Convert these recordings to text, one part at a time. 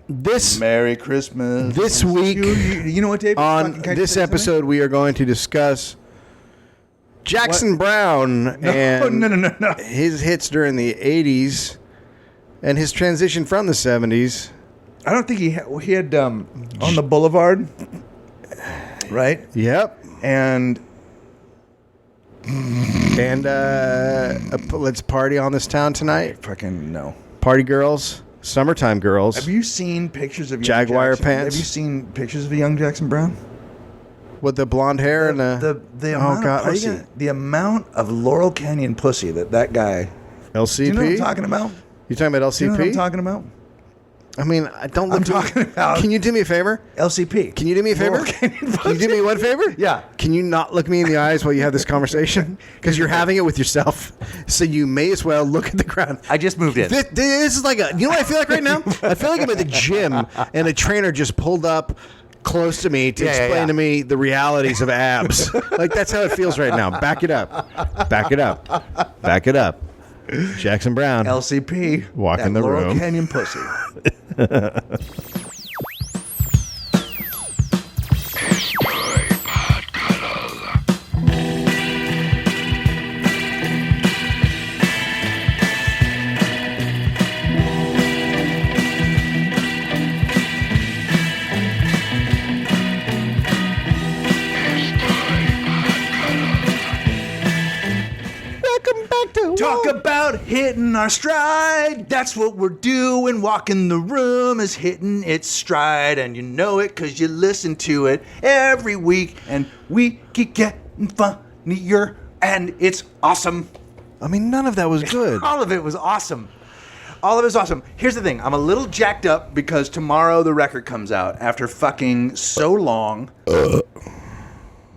This Merry Christmas. This week, you know what, Dave? on this episode, we are going to discuss Jackson Brown and No. his hits during the 80s and his transition from the 70s. I don't think he had On the Boulevard, right? Yep. And Let's party on this town tonight. fucking no. Party girls, summertime girls. Have you seen pictures of young Jaguar Jackson? pants? Have you seen pictures of a young Jackson Brown? With the blonde hair and The amount of pussy, the amount of Laurel Canyon pussy that guy. LCP? Do you know what I'm talking about? You talking about LCP? Do you know what I'm talking about? I mean, I don't look. I'm talking about. Can you do me a favor? LCP. Can you do me a favor? Laurel Canyon Can you pussy. do me one favor? Yeah. Can you not look me in the eyes while you have this conversation? Because you're having it with yourself, so you may as well look at the ground. I just moved in. This is like a. You know what I feel like right now? I feel like I'm at the gym and a trainer just pulled up close to me to explain to me the realities of abs. Like that's how it feels right now. Back it up. Back it up. Back it up. Jackson Brown. LCP. Walk in the Laurel room. Canyon pussy. Welcome back to Talk about hitting our stride. That's what we're doing. Walking the room is hitting its stride. And you know it because you listen to it every week. And we keep getting funnier. And it's awesome. I mean, none of that was good. All of it was awesome. All of it was awesome. Here's the thing. I'm a little jacked up because tomorrow the record comes out after fucking so long.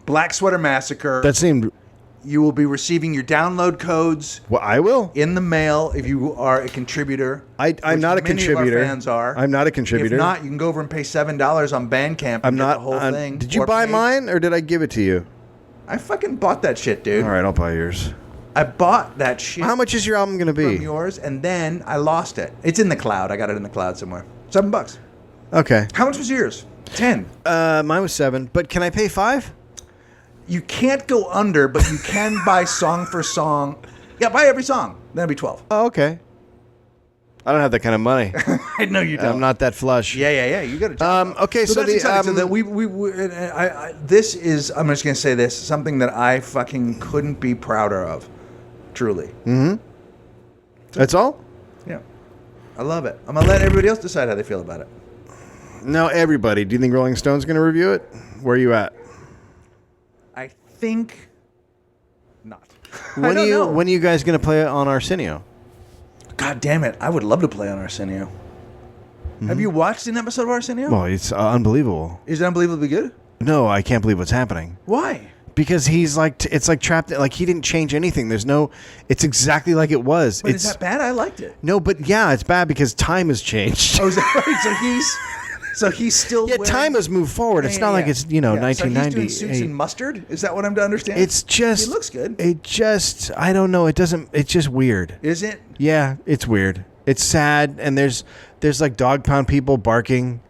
Black Sweater Massacre. That seemed. You will be receiving your download codes Well, I will. in the mail if you are a contributor. I'm which not a many contributor. Of our fans are. I'm not a contributor. If not, you can go over and pay $7 on Bandcamp. I'm and get not. the whole thing. Did you or buy pay- mine or did I give it to you? I fucking bought that shit, dude. All right, I'll buy yours. I bought that shit How much is your album going to from be? yours, and then I lost it. It's in the cloud. I got it in the cloud somewhere. $7. Okay. How much was yours? 10. Mine was 7, but can I pay 5? You can't go under, but you can buy song for song. Yeah, buy every song. That'd be 12. Oh, okay. I don't have that kind of money. I know you don't. I'm not that flush. Yeah. You got to. Okay, so that's the, exciting. So that this is. I'm just gonna say this. Something that I fucking couldn't be prouder of. Truly. That's all? Yeah. I love it. I'm gonna let everybody else decide how they feel about it. No, everybody. Do you think Rolling Stone's going to review it? Where are you at? I think not. When I don't know. When are you guys going to play it on Arsenio? God damn it! I would love to play on Arsenio. Have you watched an episode of Arsenio? Well, it's unbelievable. Is it unbelievably good? No, I can't believe what's happening. Why? Because he's like, it's like trapped. Like he didn't change anything. There's no. It's exactly like it was. Wait, it's is that bad? I liked it. no, but yeah, it's bad because time has changed. Oh, is that right? So he's still. Yeah, wearing- time has moved forward. It's not like it's Yeah. So he's 1998. doing suits and mustard. Is that what I'm to understand? It's just. He looks good. It just. I don't know. It doesn't. It's just weird. Is it? Yeah, it's weird. It's sad, and there's like dog pound people barking.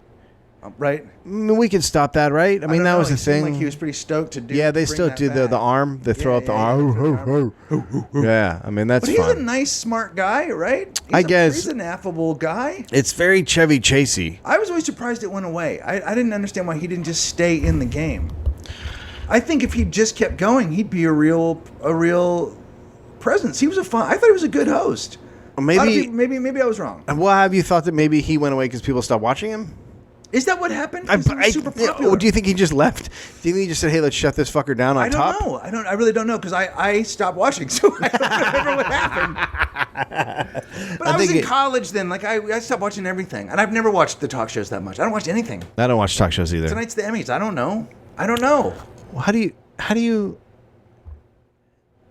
Right. I mean, we can stop that, right? I mean, don't that know. was the He seemed thing. Like he was pretty stoked to do. Yeah, they bring still that do the back. arm. They throw Yeah, up the yeah, arm. Yeah, I mean that's But he's a fun. nice, smart guy, right? I guess. He's an affable guy. It's very Chevy Chasey. I was always surprised it went away. I didn't understand why he didn't just stay in the game. I think if he just kept going, he'd be a real presence. He was I thought he was a good host. Maybe. Maybe I was wrong. Well, have you thought that maybe he went away because people stopped watching him? Is that what happened? 'Cause he was super popular. Do you think he just left? Do you think he just said, "Hey, let's shut this fucker down on I don't top"? know. I really don't know because I stopped watching, so I don't remember what happened. But I was think in college then. Like I stopped watching everything, and I've never watched the talk shows that much. I don't watch anything. I don't watch talk shows either. Tonight's the Emmys. I don't know. Well, how do you?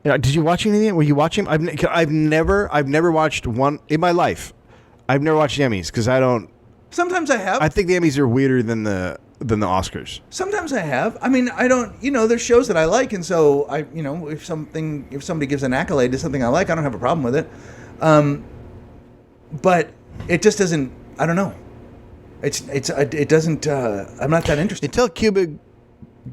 Did you watch anything? Were you watching? I've never watched one in my life. I've never watched the Emmys because I don't. Sometimes I have. I think the Emmys are weirder than the Oscars. Sometimes I have. I mean, I don't. There's shows that I like, and so if somebody gives an accolade to something I like, I don't have a problem with it. but it just doesn't. I don't know. It doesn't. I'm not that interested. Until Cuba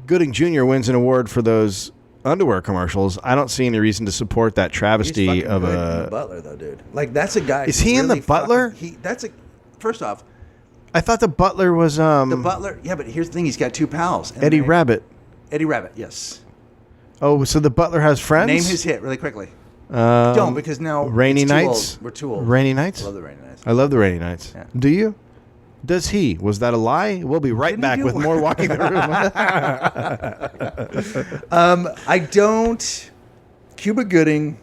Gooding Jr. wins an award for those underwear commercials, I don't see any reason to support that travesty He's of fucking good in a. The Butler, though, dude. Like that's a guy. Is who he in The really Butler? That's a. First off, I thought the Butler was the Butler. Yeah, but here's the thing: he's got two pals. and Eddie they- Rabbit. Eddie Rabbit. Yes. Oh, so the Butler has friends. Name his hit really quickly. Don't because now Rainy it's too Nights. old. We're too old. Rainy Nights. I love the Rainy Nights. I love the Rainy Nights. Yeah. Do you? Does he? Was that a lie? We'll be right Didn't back he do with more Walking the Room. I don't. Cuba Gooding.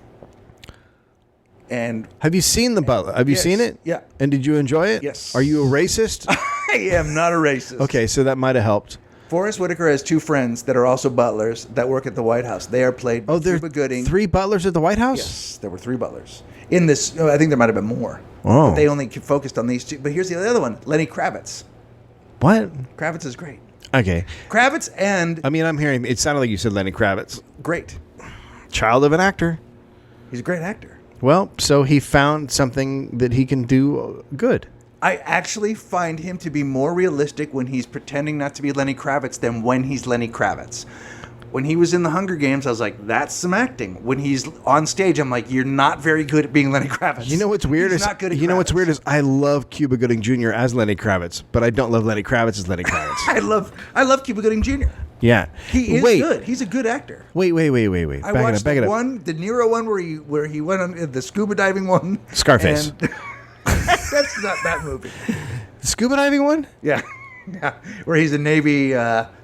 And Have you seen the Butler? Have you Yes. seen it? Yeah. And did you enjoy it? Yes. Are you a racist? I am not a racist. Okay, so that might have helped. Forrest Whitaker has two friends that are also butlers that work at the White House. They are played by Oh, there Cuba Gooding. 3 butlers at the White House? Yes, there were 3 butlers. In this, I think there might have been more. Oh. But they only focused on these 2. But here's the other one, Lenny Kravitz. What? Kravitz is great. Okay. Kravitz and I mean, I'm hearing it sounded like you said Lenny Kravitz. great. Child of an actor. He's a great actor. Well, so he found something that he can do good. I actually find him to be more realistic when he's pretending not to be Lenny Kravitz than when he's Lenny Kravitz. When he was in the Hunger Games, I was like, that's some acting. When he's on stage, I'm like, you're not very good at being Lenny Kravitz. You know what's weird He's is not good at you know what's Kravitz. weird is I love Cuba Gooding Jr. as Lenny Kravitz, but I don't love Lenny Kravitz as Lenny Kravitz. I love Cuba Gooding Jr. Yeah. He is Wait. good. He's a good actor. Wait. I Back watched it up. the Nero one where he went on the scuba diving one. Scarface. and- that's not that movie. The scuba diving one? Yeah. Yeah, where he's a Navy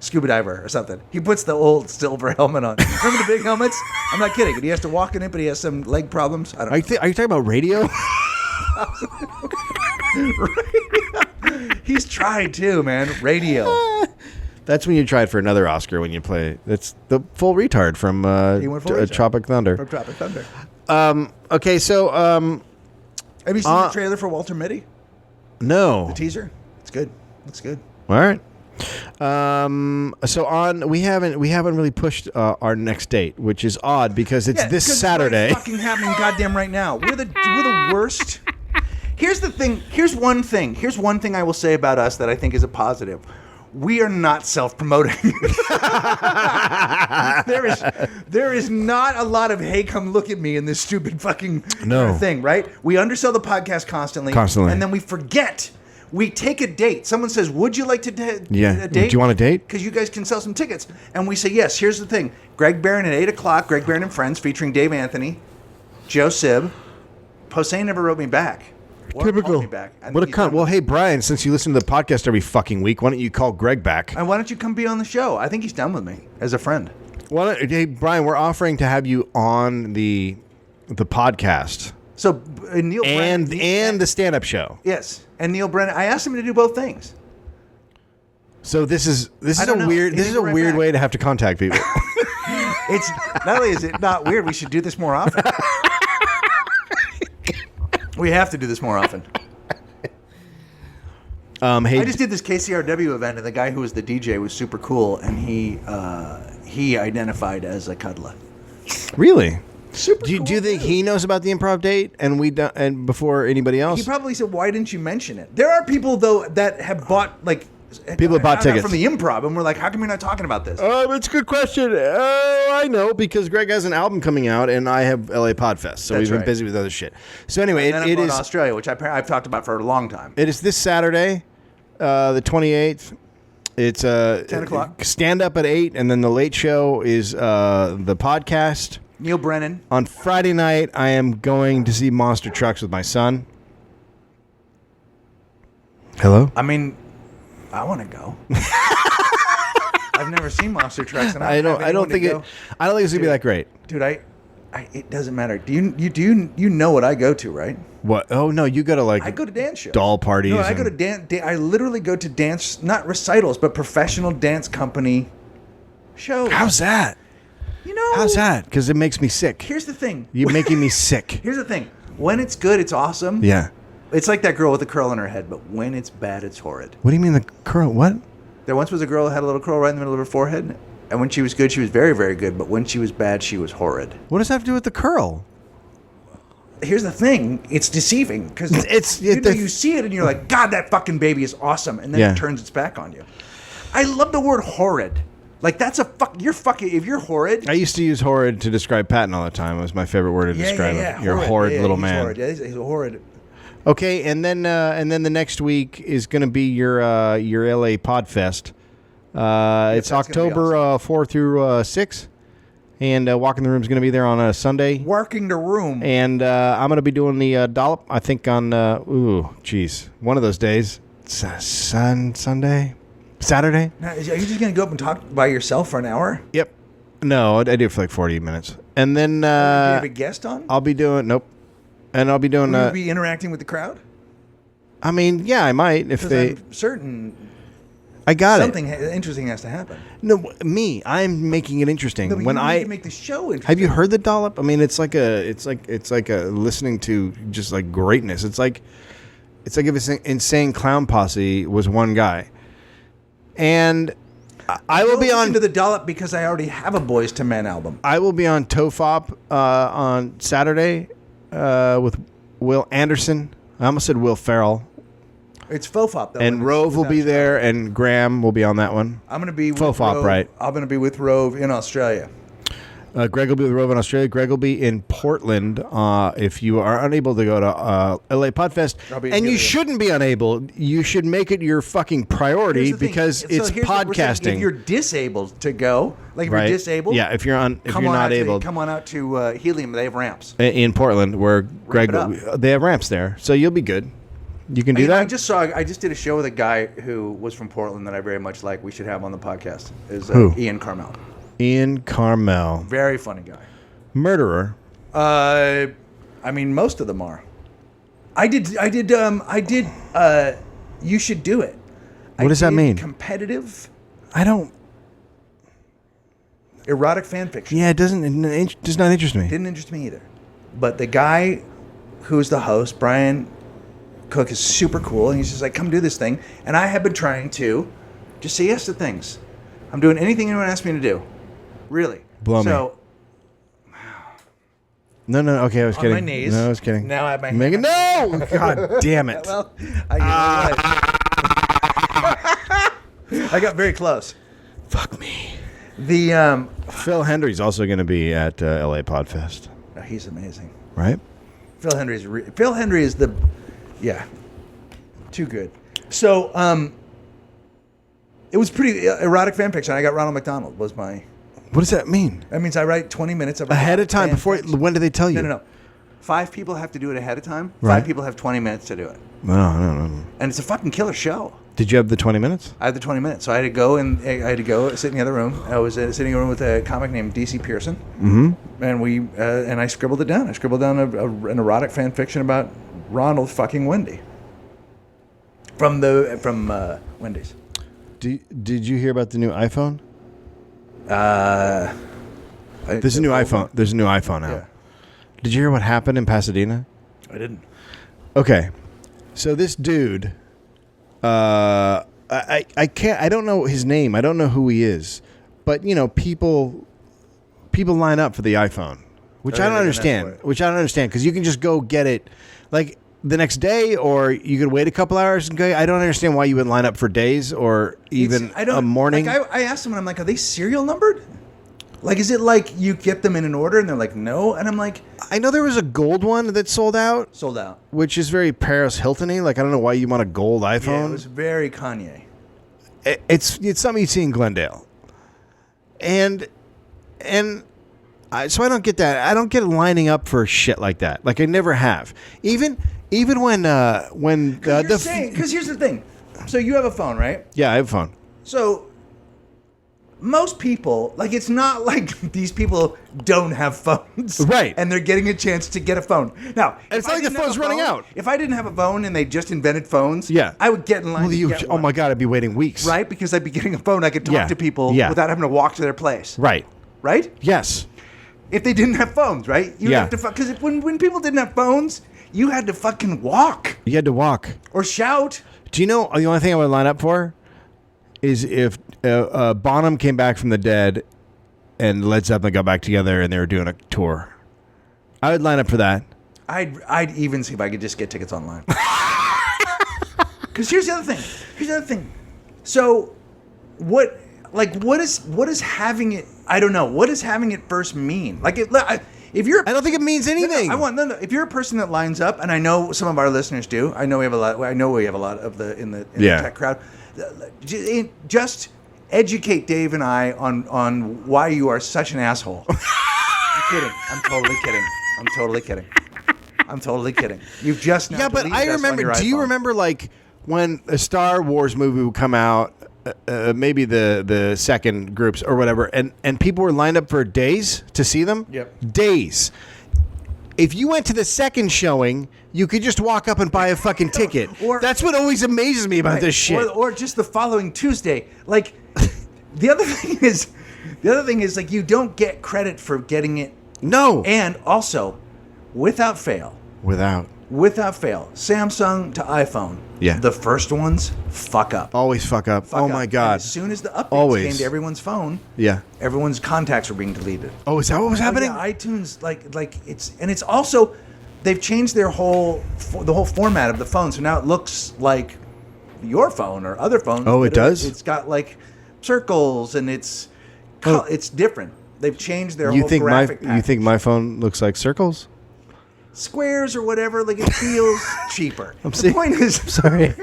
scuba diver or something. He puts the old silver helmet on. Remember the big helmets? I'm not kidding. And he has to walk in it, but he has some leg problems. I don't Are you, are you talking about radio? know. He's tried too, man. Radio. That's when you tried for another Oscar when you play. That's the full retard from He went full retard. Tropic Thunder. From Tropic Thunder. Okay, so Have you seen the trailer for Walter Mitty? no. The teaser? It's good. Looks good. All right. So on we haven't really pushed our next date, which is odd because it's Yeah, this 'cause Saturday. It's fucking happening goddamn right now. We're the worst. Here's the thing. Here's one thing I will say about us that I think is a positive. We are not self-promoting. there is not a lot of hey, come look at me in this stupid fucking thing, right? We undersell the podcast constantly, and then we forget. We take a date. Someone says, "Would you like to a date? Do you want a date? Because you guys can sell some tickets." And we say, "Yes." Here's the thing: Greg Barron at 8:00. Greg Barron and Friends, featuring Dave Anthony, Joe Sib. Posehn never wrote me back. Or called Typical. me back. I What a think he's cunt. done Well, with hey Brian, since you listen to the podcast every fucking week, why don't you call Greg back? And why don't you come be on the show? I think he's done with me as a friend. Hey Brian, we're offering to have you on the podcast So Neil and Brennan, the stand-up show. yes, and Neil Brennan. I asked him to do both things. So this is don't know. He this is didn't a write weird back. way to have to contact people. It's not only is it not weird, we should do this more often. We have to do this more often. Hey, I just did this KCRW event, and the guy who was the DJ was super cool, and he identified as a cuddler. really? Super Do you think he knows about the improv date and and before anybody else? He probably said, "Why didn't you mention it?" There are people though that have bought People have bought found out tickets from the improv, and we're like, "How come you're not talking about this?" It's a good question. I know because Greg has an album coming out and I have LA Podfest, so That's we've been right. busy with other shit. So anyway, And then I'm it going is to Australia, which I've talked about for a long time. it is this Saturday, the 28th. It's 10 o'clock. Stand up at 8, and then the late show is the podcast. Neil Brennan. On Friday night, I am going to see Monster Trucks with my son. Hello? I mean, I want to go. I've never seen Monster Trucks, and I don't think it's gonna be that great. Dude, it doesn't matter. Do you know what I go to, right? What? Oh no, you go to I go to dance shows. doll parties. No, I go to and- dance. I literally go to dance, not recitals, but professional dance company shows. How's that? You know? How's that? Because it makes me sick. Here's the thing. You're making me sick. Here's the thing. When it's good, it's awesome. Yeah. It's like that girl with the curl in her head, but when it's bad, it's horrid. What do you mean the curl? What? There once was a girl that had a little curl right in the middle of her forehead, and when she was good, she was very, very good, but when she was bad, she was horrid. What does that have to do with the curl? here's the thing: it's deceiving because you see it and you're like, God, that fucking baby is awesome, and then it turns its back on you. I love the word horrid. Like that's you're fucking. If you're horrid, I used to use horrid to describe Patton all the time. It was my favorite word to describe him. You're a horrid little man. Horrid. Yeah, he's a horrid. Okay, and then the next week is going to be your LA Podfest. It's October awesome. 4 through 6, and Walking the Room is going to be there on a Sunday. Working the Room. And I'm going to be doing the Dollop. I think on one of those days. Sunday. Saturday? Now, are you just going to go up and talk by yourself for an hour? Yep. No, I do it for like 40 minutes. And then... do you have a guest on? I'll be doing... Nope. And I'll be doing... Will you be interacting with the crowd? I mean, yeah, I might if they... I'm certain... I got Something interesting has to happen. No, I'm making it interesting. No, but when you I need to make the show interesting. Have you heard the Dollop? I mean, it's like a listening to just like greatness. It's like if Insane Clown Posse was one guy. And I will be on to the Dollop because I already have a Boys to Men album. I will be on Tofop on Saturday with Will Anderson. I almost said Will Ferrell. It's Fofop though. And Rove will be there, and Graham will be on that one. I'm going to be with Fofop, Rove. Right? I'm going to be with Rove in Australia. Greg will be with Rove in Australia. Greg will be in Portland. If you are unable to go to LA Podfest, and you shouldn't be unable, you should make it your fucking priority because it's podcasting. If you're disabled to go, like if you're disabled, yeah. If you're not able, come on out to Helium. They have ramps in Portland where Greg. They have ramps there, so you'll be good. You can do that. I just did a show with a guy who was from Portland that I very much like. We should have on the podcast. Is who? Ian Carmel. Ian Carmel. Very funny guy. Murderer. I mean, most of them are. I did. You should do it. What does that mean? Competitive. I don't. Erotic fan fiction. Yeah, it does not interest me. Didn't interest me either. But the guy who's the host, Brian Cook, is super cool, and he's just like, come do this thing. And I have been trying to just say yes to things. I'm doing anything anyone asks me to do. Really. Blow me. No, okay, I was kidding. On my knees. No, I was kidding. Now I have my Megan, no! God damn it. Well, I got very close. Fuck me. The Phil Hendry's also going to be at LA Podfest. Oh, he's amazing. Right? Phil Hendry is the... Yeah. Too good. So, it was pretty erotic fan fiction. I got Ronald McDonald was my... What does that mean? That means I write 20 minutes of ahead of time before. When do they tell you? No. 5 people have to do it ahead of time. Right. 5 people have 20 minutes to do it. No. And it's a fucking killer show. Did you have the 20 minutes? I had the 20 minutes. So I had to go sit in the other room. I was sitting in a room with a comic named DC Pearson. Mm-hmm. And I scribbled it down. I scribbled down an erotic fan fiction about Ronald fucking Wendy. From Wendy's. Did you hear about the new iPhone? There's a new iPhone. There's a new iPhone out. Yeah. Did you hear what happened in Pasadena? I didn't. Okay, so this dude, I don't know his name. I don't know who he is, but people line up for the iPhone, which I don't understand. Because you can just go get it, like the next day, or you could wait a couple hours and go. I don't understand why you would line up for days or even a morning. Like I asked them, and I'm like, are they serial numbered? Like, is it like you get them in an order, and they're like, no? And I'm like, I know there was a gold one that sold out. Which is very Paris Hilton-y. Like, I don't know why you want a gold iPhone. Yeah, it was very Kanye. It's something you see in Glendale. So I don't get that. I don't get lining up for shit like that. Like, I never have. Even when because here's the thing. So you have a phone, right? Yeah, I have a phone. So most people, like, it's not like these people don't have phones, right? And they're getting a chance to get a phone. Now, it's not like the phone's running out. If I didn't have a phone and they just invented phones, yeah, I would get in line. Oh my God, I'd be waiting weeks, right? Because I'd be getting a phone. I could talk to people without having to walk to their place, right? Yes. If they didn't have phones, right? You have to, because when people didn't have phones, you had to fucking walk. You had to walk or shout. Do you know the only thing I would line up for is if Bonham came back from the dead and Led Zeppelin got back together and they were doing a tour. I would line up for that. I'd even see if I could just get tickets online. Because here's the other thing. So, what is having it? I don't know. What does having it first mean? Like, if you're, I don't think it means anything. No. If you're a person that lines up, and I know some of our listeners do. I know we have a lot. I know we have a lot of in the tech crowd. Just educate Dave and I on why you are such an asshole. I'm kidding. I'm totally kidding. You've just now but I remember. Do you remember like when a Star Wars movie would come out? Maybe the second groups or whatever, and people were lined up for days to see them. Yep. Days. If you went to the second showing, you could just walk up and buy a fucking ticket. That's what always amazes me about this shit. Or just the following Tuesday. Like, the other thing is like you don't get credit for getting it. No. And also, without fail, Samsung to iPhone. Yeah. The first ones fuck up. Always fuck up. My God. And as soon as the updates came to everyone's phone, yeah, everyone's contacts were being deleted. Oh, is that what was happening? Yeah, iTunes, it's also, they've changed the whole format of the phone, so now it looks like your phone or other phones. Oh, it does? It's got like circles and it's different. They've changed their whole graphic package. You think my phone looks like circles? Squares or whatever, like it feels cheaper. The point is, sorry,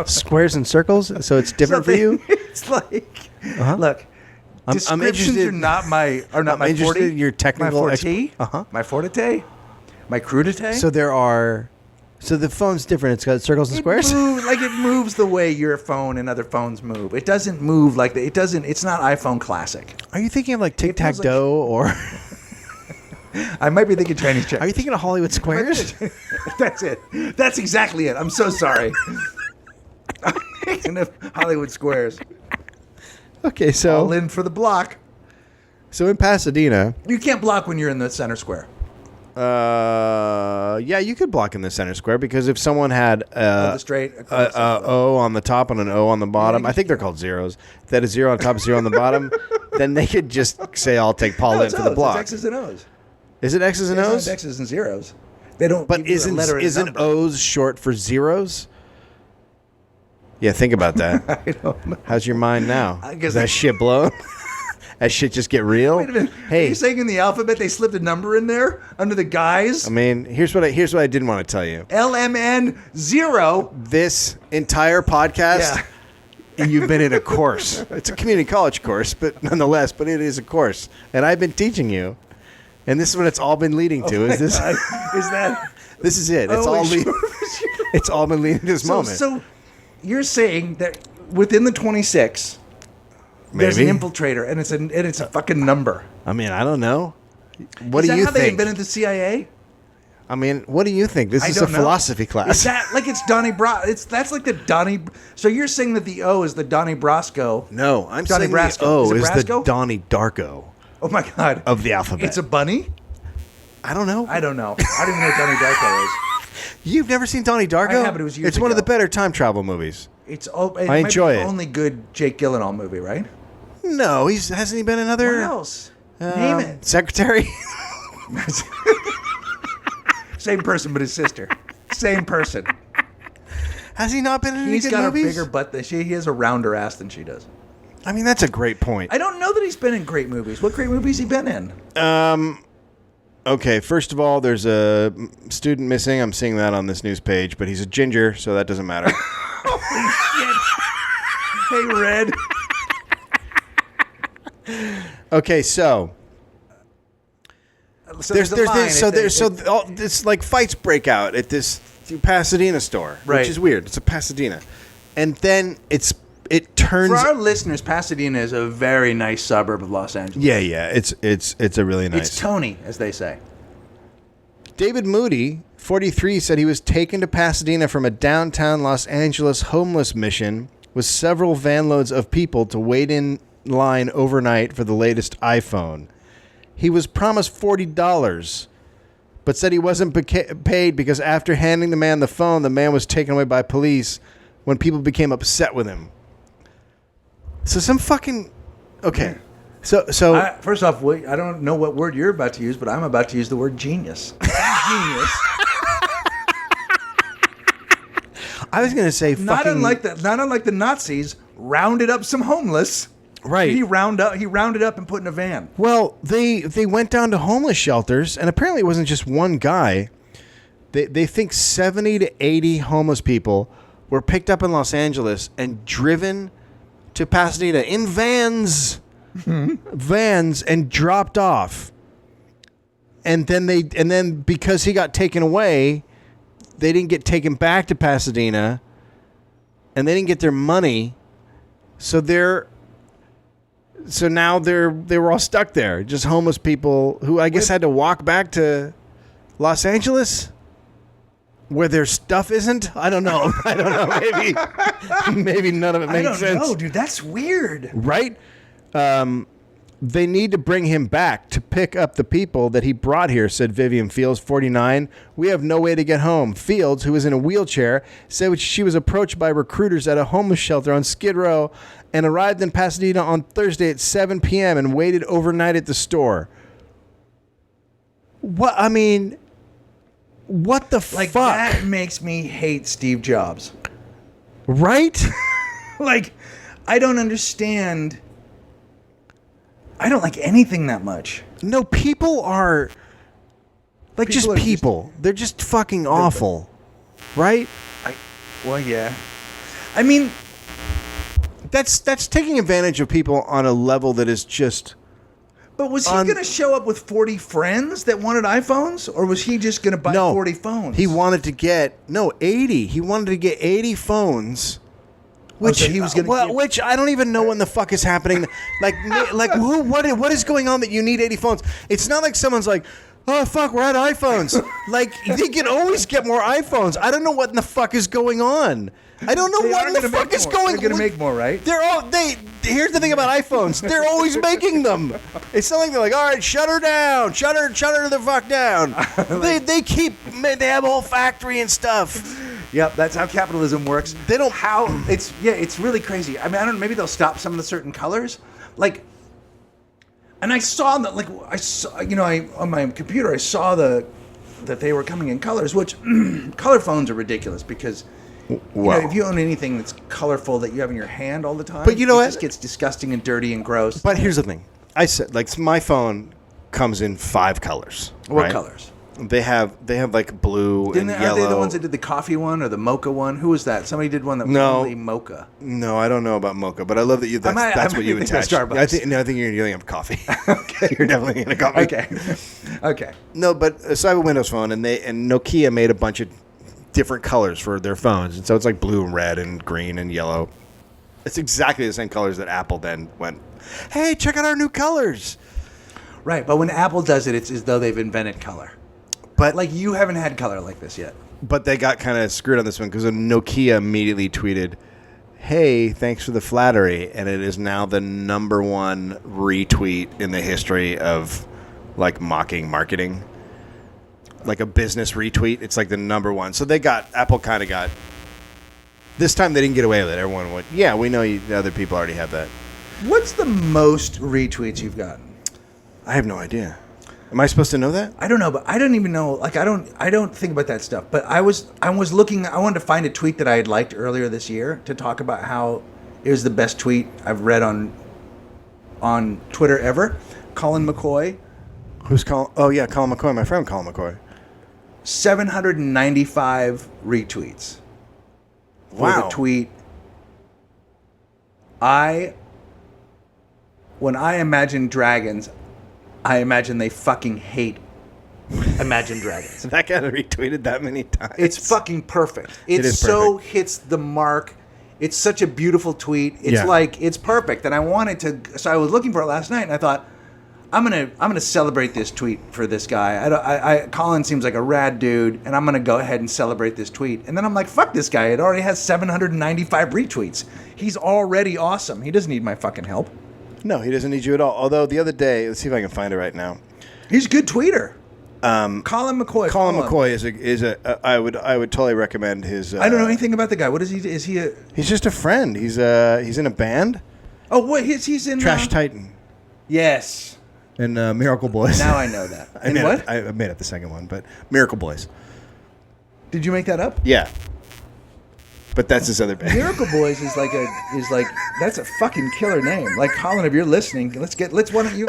squares and circles. So it's different for you. It's like, look, descriptions are not my interested in your technical my forte, my forte, my crudite. So the phone's different. It's got circles and squares. It moves the way your phone and other phones move. It doesn't move like it doesn't. It's not iPhone Classic. Are you thinking of like tic-tac-toe or? I might be thinking Chinese checkers. Are you thinking of Hollywood Squares? That's it. That's exactly it. I'm so sorry. I'm thinking of Hollywood Squares. Okay, so all in for the block. So in Pasadena, you can't block when you're in the center square. Yeah, you could block in the center square because if someone had the straight O on the top and an O on the bottom, I think they're called zeros. If they had a zero on top, zero on the bottom, then they could just say, "I'll take Paul in for the block." It's X's and O's. Is it X's and O's? It's X's and zeros. They don't. But isn't O's short for zeros? Yeah, think about that. I don't know. How's your mind now? Is that shit blown? That shit just get real? Wait a minute. Hey, are you saying in the alphabet they slipped a number in there under the guise? I mean, here's what I didn't want to tell you. LMN 0. This entire podcast, you've been in a course. It's a community college course, but nonetheless, it is a course, and I've been teaching you. And this is what it's all been leading to. Is this? God. Is that? This is it. It's all leading. It's all been leading to this moment. So you're saying that within the 26, there's an infiltrator, and it's a fucking number. I mean, I don't know. What do you think? Is that how they invented the CIA? I mean, what do you think? This is a philosophy class. Is that like it's Donnie Brasco? That's like the Donnie. So you're saying that the O is the Donnie Brasco? No, I'm Donnie saying Brasco. the O is the Donnie Darko. Oh my God! Of the alphabet. It's a bunny? I don't know. I don't even know what Donnie Darko is. You've never seen Donnie Darko? I have, but it was years It's one ago. of the better time travel movies. I enjoy it. Only good Jake Gyllenhaal movie, right? No, hasn't he been another? What else? Name it. Secretary. Same person, but his sister. Same person. Has he not been in any He's good got movies? a bigger butt than she. He has a rounder ass than she does. I mean, that's a great point. I don't know that he's been in great movies. What great movies he been in? Okay, first of all, there's a student missing. I'm seeing that on this news page, but he's a ginger, so that doesn't matter. Hey, Red. Okay, so this like fights break out at this Pasadena store, right. Which is weird. It's a Pasadena, and then it turns. For our listeners, Pasadena is a very nice suburb of Los Angeles. Yeah, it's a really nice. It's Tony, as they say. David Moody, 43, said he was taken to Pasadena from a downtown Los Angeles homeless mission with several van loads of people to wait in line overnight for the latest iPhone. He was promised $40, but said he wasn't paid because after handing the man the phone, the man was taken away by police when people became upset with him. So some fucking... Okay. So first off, I don't know what word you're about to use, but I'm about to use the word genius. Genius. I was gonna say not fucking unlike the Nazis, rounded up some homeless. right. He rounded up and put in a van. Well, they went down to homeless shelters, and apparently it wasn't just one guy. They think 70 to 80 homeless people were picked up in Los Angeles and driven to Pasadena in vans, and dropped off. And then because he got taken away, they didn't get taken back to Pasadena, and they didn't get their money. So now they were all stuck there, just homeless people who I guess had to walk back to Los Angeles, where their stuff isn't. I don't know. Maybe none of it makes sense. I don't know, dude. That's weird. Right? They need to bring him back to pick up the people that he brought here, said Vivian Fields, 49. We have no way to get home. Fields, who is in a wheelchair, said she was approached by recruiters at a homeless shelter on Skid Row and arrived in Pasadena on Thursday at 7 p.m. and waited overnight at the store. What? I mean, what the Like, fuck? that makes me hate Steve Jobs. Right? Like, I don't understand. I don't like anything that much. No, people are like People are just people. They're just fucking awful. Right? Well, yeah. I mean, That's taking advantage of people on a level that is just but was he going to show up with 40 friends that wanted iPhones? Or was he just going to buy 40 phones? He wanted to get 80. He wanted to get 80 phones. Which so he was gonna which I don't even know when the fuck is happening. Like what is going on that you need 80 phones? It's not like someone's like, oh fuck, we're out of iPhones. Like they can always get more iPhones. I don't know what in the fuck is going on. I don't know what in the fuck is going on. They're going to make more, right? Here's the thing about iPhones. They're always making them. It's not like they're like, all right, shut her down. Shut her the fuck down. They have a whole factory and stuff. Yep, that's how capitalism works. They don't it's really crazy. I mean, I don't know, maybe they'll stop some of the certain colors. Like, and I saw that, like, on my computer, I saw that they were coming in colors, which color phones are ridiculous because if you own anything that's colorful that you have in your hand all the time, but you know it what? just gets disgusting and dirty and gross. But here's the thing. I said, like, my phone comes in 5 colors. What right? colors? They have like blue and yellow. Are they the ones that did the coffee one or the mocha one? Who was that? Somebody did one that was only mocha. No, I don't know about mocha, but I love that you. That's what you attach. Starbucks. I think you're dealing with coffee. Okay, you're definitely in a coffee. Okay. No, but so I have a Windows phone, and Nokia made a bunch of different colors for their phones, and so it's like blue and red and green and yellow. It's exactly the same colors that Apple then went, hey, check out our new colors. Right, but when Apple does it, it's as though they've invented color. But like, you haven't had color like this yet. But they got kind of screwed on this one because Nokia immediately tweeted, hey, thanks for the flattery. And it is now the #1 retweet in the history of, like, mocking marketing. Like a business retweet. It's like the #1. So Apple kind of got, this time they didn't get away with it. Everyone went, yeah, we know the other people already have that. What's the most retweets you've gotten? I have no idea. Am I supposed to know that? I don't know, but I don't even know. Like, I don't think about that stuff. But I was looking. I wanted to find a tweet that I had liked earlier this year to talk about how it was the best tweet I've read on Twitter ever. Colin McCoy. Who's Colin? Oh yeah, Colin McCoy. My friend Colin McCoy. 795 retweets. For the tweet. When I imagine dragons, I imagine they fucking hate Imagine Dragons. That guy retweeted that many times. It's fucking perfect. It is so perfect. hits the mark. It's such a beautiful tweet. It's like, it's perfect. And I wanted to, so I was looking for it last night and I thought, I'm gonna celebrate this tweet for this guy. Colin seems like a rad dude, and I'm gonna go ahead and celebrate this tweet. And then I'm like, fuck this guy. It already has 795 retweets. He's already awesome. He doesn't need my fucking help. No, he doesn't need you at all. Although the other day, let's see if I can find it right now. He's a good tweeter. Colin McCoy. Colin McCoy is a I would totally recommend his. I don't know anything about the guy. What is he? Is he a? He's just a friend. He's in a band. Oh, wait, he's in Trash Titan. Yes. And Miracle Boys. Now I know that. And what? I made up the second one, but Miracle Boys. Did you make that up? Yeah. But that's his other band. Miracle Boys is like that's a fucking killer name. Like Colin, if you're listening, why don't you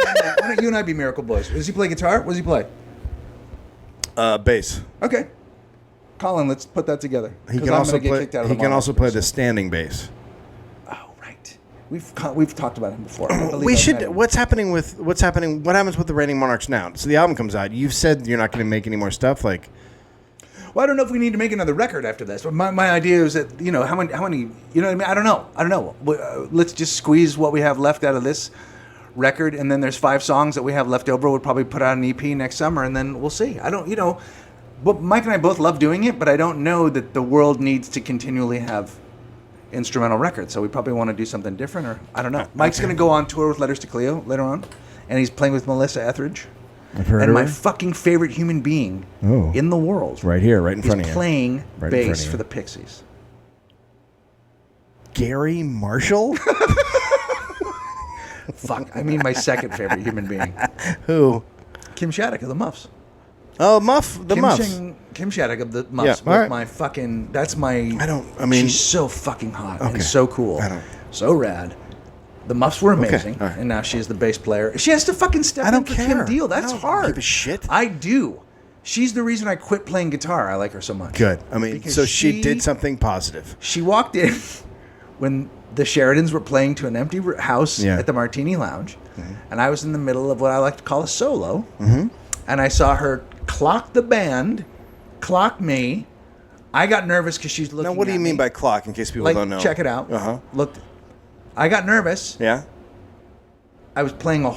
and I be Miracle Boys? Does he play guitar? What does he play? Bass. Okay. Colin, let's put that together. He 'Cause can I'm also gonna get play. kicked out of He the can also play Monarchs. the standing bass. Oh, right. We've talked about him before. I believe We I've should. met him. What's happening? What happens with the Reigning Monarchs now? So the album comes out. You've said you're not going to make any more stuff. Like, Well, I don't know if we need to make another record after this. But my idea is that how many you know what I mean. I don't know. Let's just squeeze what we have left out of this record, and then there's 5 songs that we have left over. We'll probably put out an EP next summer, and then we'll see. I don't But Mike and I both love doing it, but I don't know that the world needs to continually have instrumental records. So we probably want to do something different, or I don't know. Mike's going to go on tour with Letters to Cleo later on, and he's playing with Melissa Etheridge. I've heard And of my her. fucking favorite human being Oh. in the world Right here, right in front of is you. playing Right in front bass of for you. the Pixies. Gary Marshall. Fuck, I mean my second favorite human being. Who? Kim Shattuck of the Muffs. Oh, the Muffs. Kim Shattuck of the Muffs. Yeah, all right. My fucking, that's my... I mean- she's so fucking hot Okay. and so cool. I don't- So rad. The Muffs were amazing, all right. and now she's the bass player. She has to fucking step I don't in for care. Kim Deal. That's I don't hard. give a shit. I do. She's the reason I quit playing guitar. I like her so much. Good. I mean, Because so she did something positive. She walked in when the Sheridans were playing to an empty house Yeah. at the Martini Lounge, and I was in the middle of what I like to call a solo, and I saw her clock the band, clock me. I got nervous because she's looking. Now, what do at you mean me. by clock? In case people Like, don't know. check it out. Uh-huh. Looked. I got nervous. Yeah. I was playing a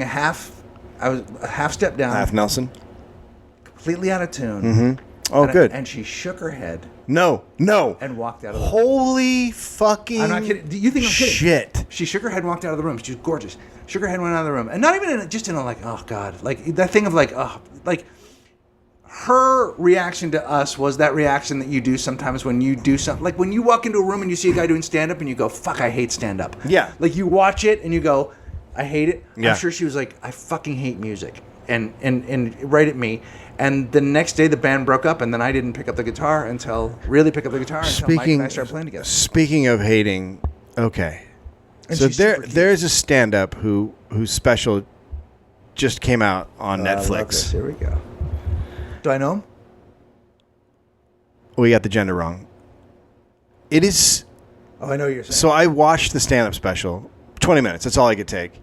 half. I was a half step down, Half Nelson. completely out of tune. Oh, and good. and she shook her head No. and walked out of the Holy fucking. I'm not kidding. Do you think I'm kidding? Shit. She shook her head and walked out of the room. She was gorgeous. Shook her head and went out of the room. And not even just in a like, oh, God. Like, that thing of like, oh, like, her reaction to us was that reaction that you do sometimes when you do something. Like, when you walk into a room and you see a guy doing stand-up and you go, fuck, I hate stand-up. Yeah. Like, you watch it and you go, I hate it. Yeah. I'm sure she was like, I fucking hate music. And right at me. And the next day the band broke up, and then I didn't pick up the guitar until Mike and I started playing together. Speaking of hating, okay. And So she's super cute. there's a stand-up whose special just came out on I love Netflix. this. Here we go. Do I know him? We got the gender wrong. It is. Oh, I know what you're saying. So I watched the stand-up special. 20 minutes. That's all I could take.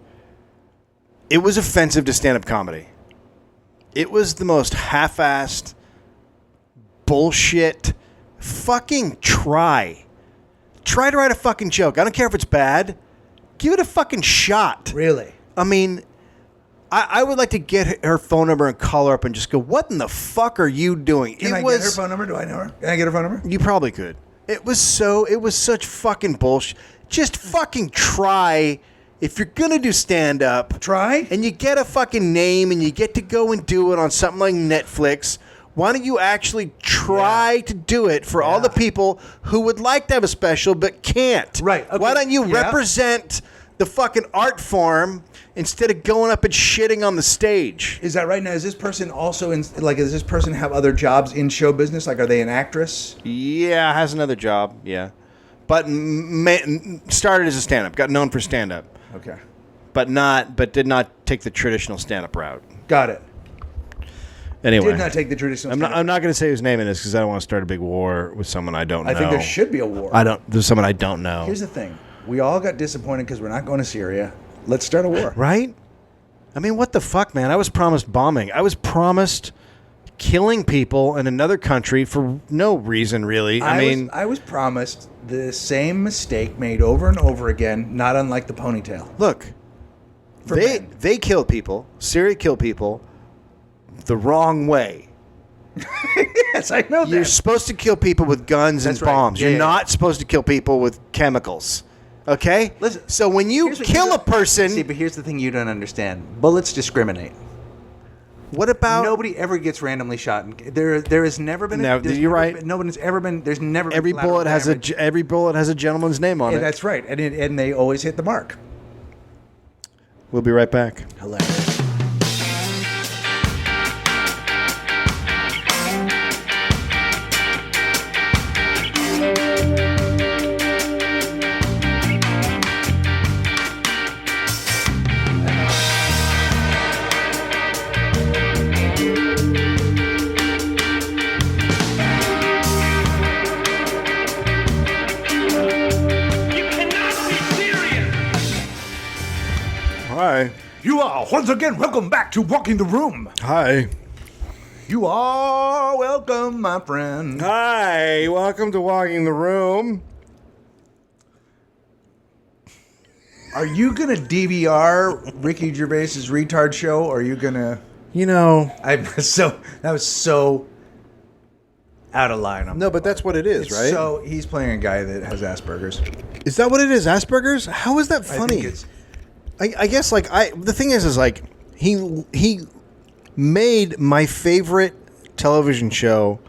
It was offensive to stand-up comedy. It was the most half-assed bullshit. Fucking try. Try to write a fucking joke. I don't care if it's bad. Give it a fucking shot. Really? I mean, I would like to get her phone number and call her up and just go, what in the fuck are you doing? Can I get her phone number? Do I know her? Can I get her phone number? You probably could. It was such fucking bullshit. Just fucking try. If you're going to do stand-up. Try? And you get a fucking name and you get to go and do it on something like Netflix, why don't you actually try to do it for all the people who would like to have a special but can't? Right, okay, Why don't you yeah. represent the fucking art form instead of going up and shitting on the stage? Is that right? Now, is this person also in, like, does this person have other jobs in show business? Like, are they an actress? Yeah, has another job, yeah. But started as a stand-up, got known for stand-up. Okay. But did not take the traditional stand-up route. Got it. Anyway, Did not take the traditional I'm not going to say whose name it is because I don't want to start a big war with someone I don't know. I think there should be a war. There's someone I don't know. Here's the thing. We all got disappointed because we're not going to Syria. Let's start a war. Right? I mean, what the fuck, man? I was promised bombing. I was promised killing people in another country for no reason, really. I was promised the same mistake made over and over again, not unlike the ponytail. Look, For men. they kill people. Syria kill people the wrong way. Yes, I know You're that. supposed to kill people with guns That's and right. bombs. Yeah, You're yeah. not supposed to kill people with chemicals. Okay? Listen, so when you Here's what kill you a don't- person, See, but here's the thing you don't understand. Bullets discriminate. what about Nobody ever gets randomly shot. There has never been. No, there's you're never right. been- no one's ever been. There's never been every collateral bullet has damage. every bullet has a gentleman's name on Yeah, it. that's right, and they always hit the mark. We'll be right back. Hilarious. once again, welcome back to Walking the Room. Hi. You are welcome, my friend. Hi. Welcome to Walking the Room. Are you gonna DVR Ricky Gervais's retard show, or are you gonna? You know. That was so out of line. No, but that's what it is, right? So he's playing a guy that has Asperger's. Is that what it is? Asperger's? How is that I funny? think it's I guess like the thing is like he made my favorite television show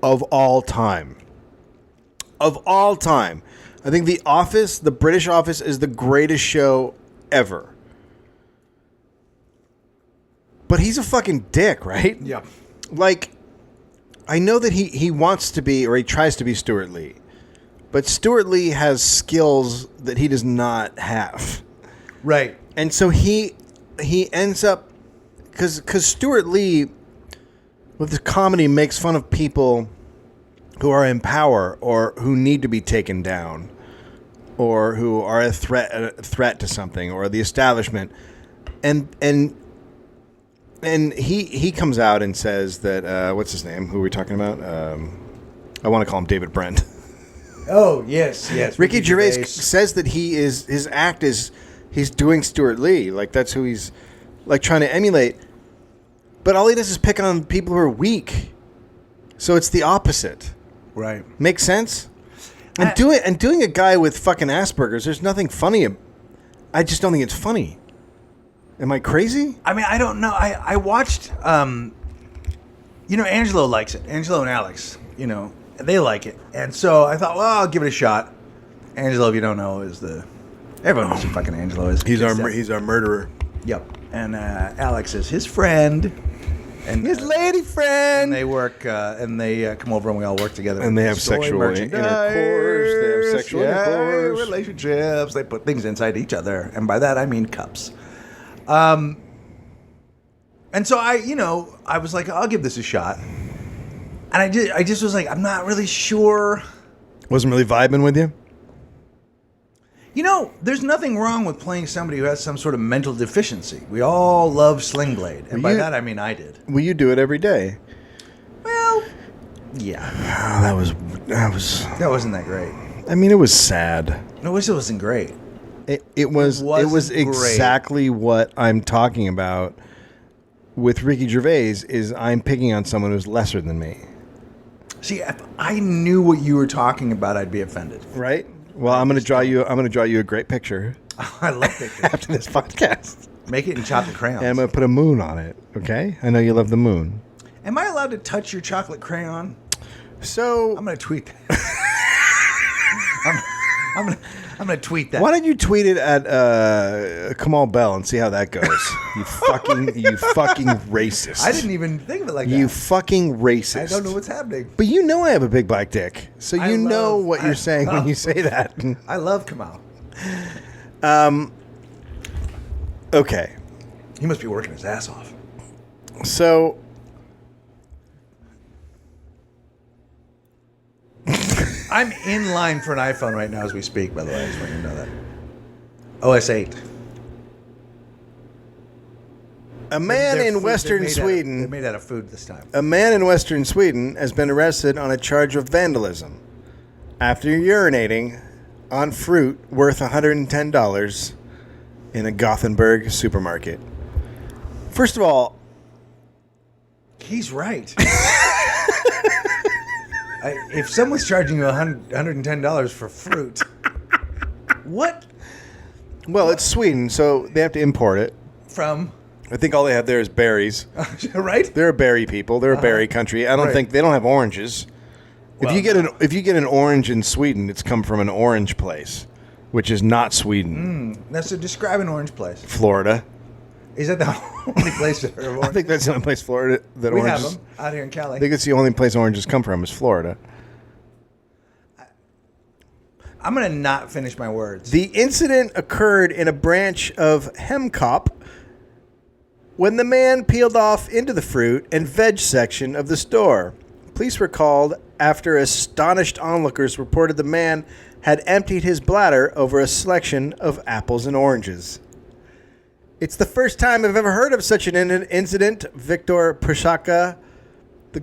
of all time. Of all time. I think The Office, the British Office, is the greatest show ever. But he's a fucking dick, right? yeah. Like, I know that he wants to be, or he tries to be Stuart Lee. But Stuart Lee has skills that he does not have. Right. And so he ends up, because Stuart Lee, with his comedy, makes fun of people who are in power or who need to be taken down, or who are a threat to something or the establishment, and he comes out and says that what's his name? Who are we talking about? I want to call him David Brent. Oh yes. Ricky Gervais says that his act is he's doing Stuart Lee, like that's who he's like trying to emulate. But all he does is pick on people who are weak. So it's the opposite. Right. Makes sense? And doing a guy with fucking Asperger's, there's nothing funny. I just don't think it's funny. Am I crazy? I mean, I don't know. I watched, Angelo likes it. Angelo and Alex, they like it. And so I thought, well, I'll give it a shot. Angelo, if you don't know, everyone knows who fucking Angelo is. He's our murderer. Yep. And Alex is his friend. And His lady friend. And they work, and they come over and we all work together. And they have Destroy sexual merchandise. intercourse. They have sexual intercourse. Relationships. They put things inside each other. And by that, I mean cups. And so I was like, I'll give this a shot. And I just was like, I'm not really sure. Wasn't really vibing with you? There's nothing wrong with playing somebody who has some sort of mental deficiency. We all love Sling Blade. And by that, I mean I did. Well, you do it every day. Well, yeah. Oh, That wasn't that great. I mean, it was sad. No, it wasn't great. It was exactly what I'm talking about with Ricky Gervais is I'm picking on someone who's lesser than me. See, if I knew what you were talking about, I'd be offended. Right? Well, I'm going to draw you a great picture I love pictures. after this podcast. Make it in chocolate crayons. And I'm going to put a moon on it, okay? I know you love the moon. Am I allowed to touch your chocolate crayon? So I'm going to tweet that. I'm going to tweet that. why don't you tweet it at Kamal Bell and see how that goes? You fucking racist. I didn't even think of it like that. You fucking racist. I don't know what's happening. But you know I have a big black dick. So you know what you're saying when you say that. I love Kamal. Okay. He must be working his ass off. So I'm in line for an iPhone right now as we speak, by the way. I just want you to know that. OS 8. a man in Western Sweden. They're made out of food this time. A man in Western Sweden has been arrested on a charge of vandalism after urinating on fruit worth $110 in a Gothenburg supermarket. First of all, he's right. If someone's charging you $110 for fruit, what? well, it's Sweden, so they have to import it. From? I think all they have there is berries. Right? They're a berry people. They're a berry country. I don't think they don't have oranges. Well, if you get an orange in Sweden, it's come from an orange place, which is not Sweden. That's to describe an orange place. Florida. Is that the only place that are orange? I think that's the only place Florida that we oranges. have them out here in Cali. I think it's the only place oranges come from is Florida. I'm going to not finish my words. The incident occurred in a branch of Hemkop when the man peeled off into the fruit and veg section of the store. Police were called after astonished onlookers reported the man had emptied his bladder over a selection of apples and oranges. It's the first time I've ever heard of such an incident, Victor Prashaka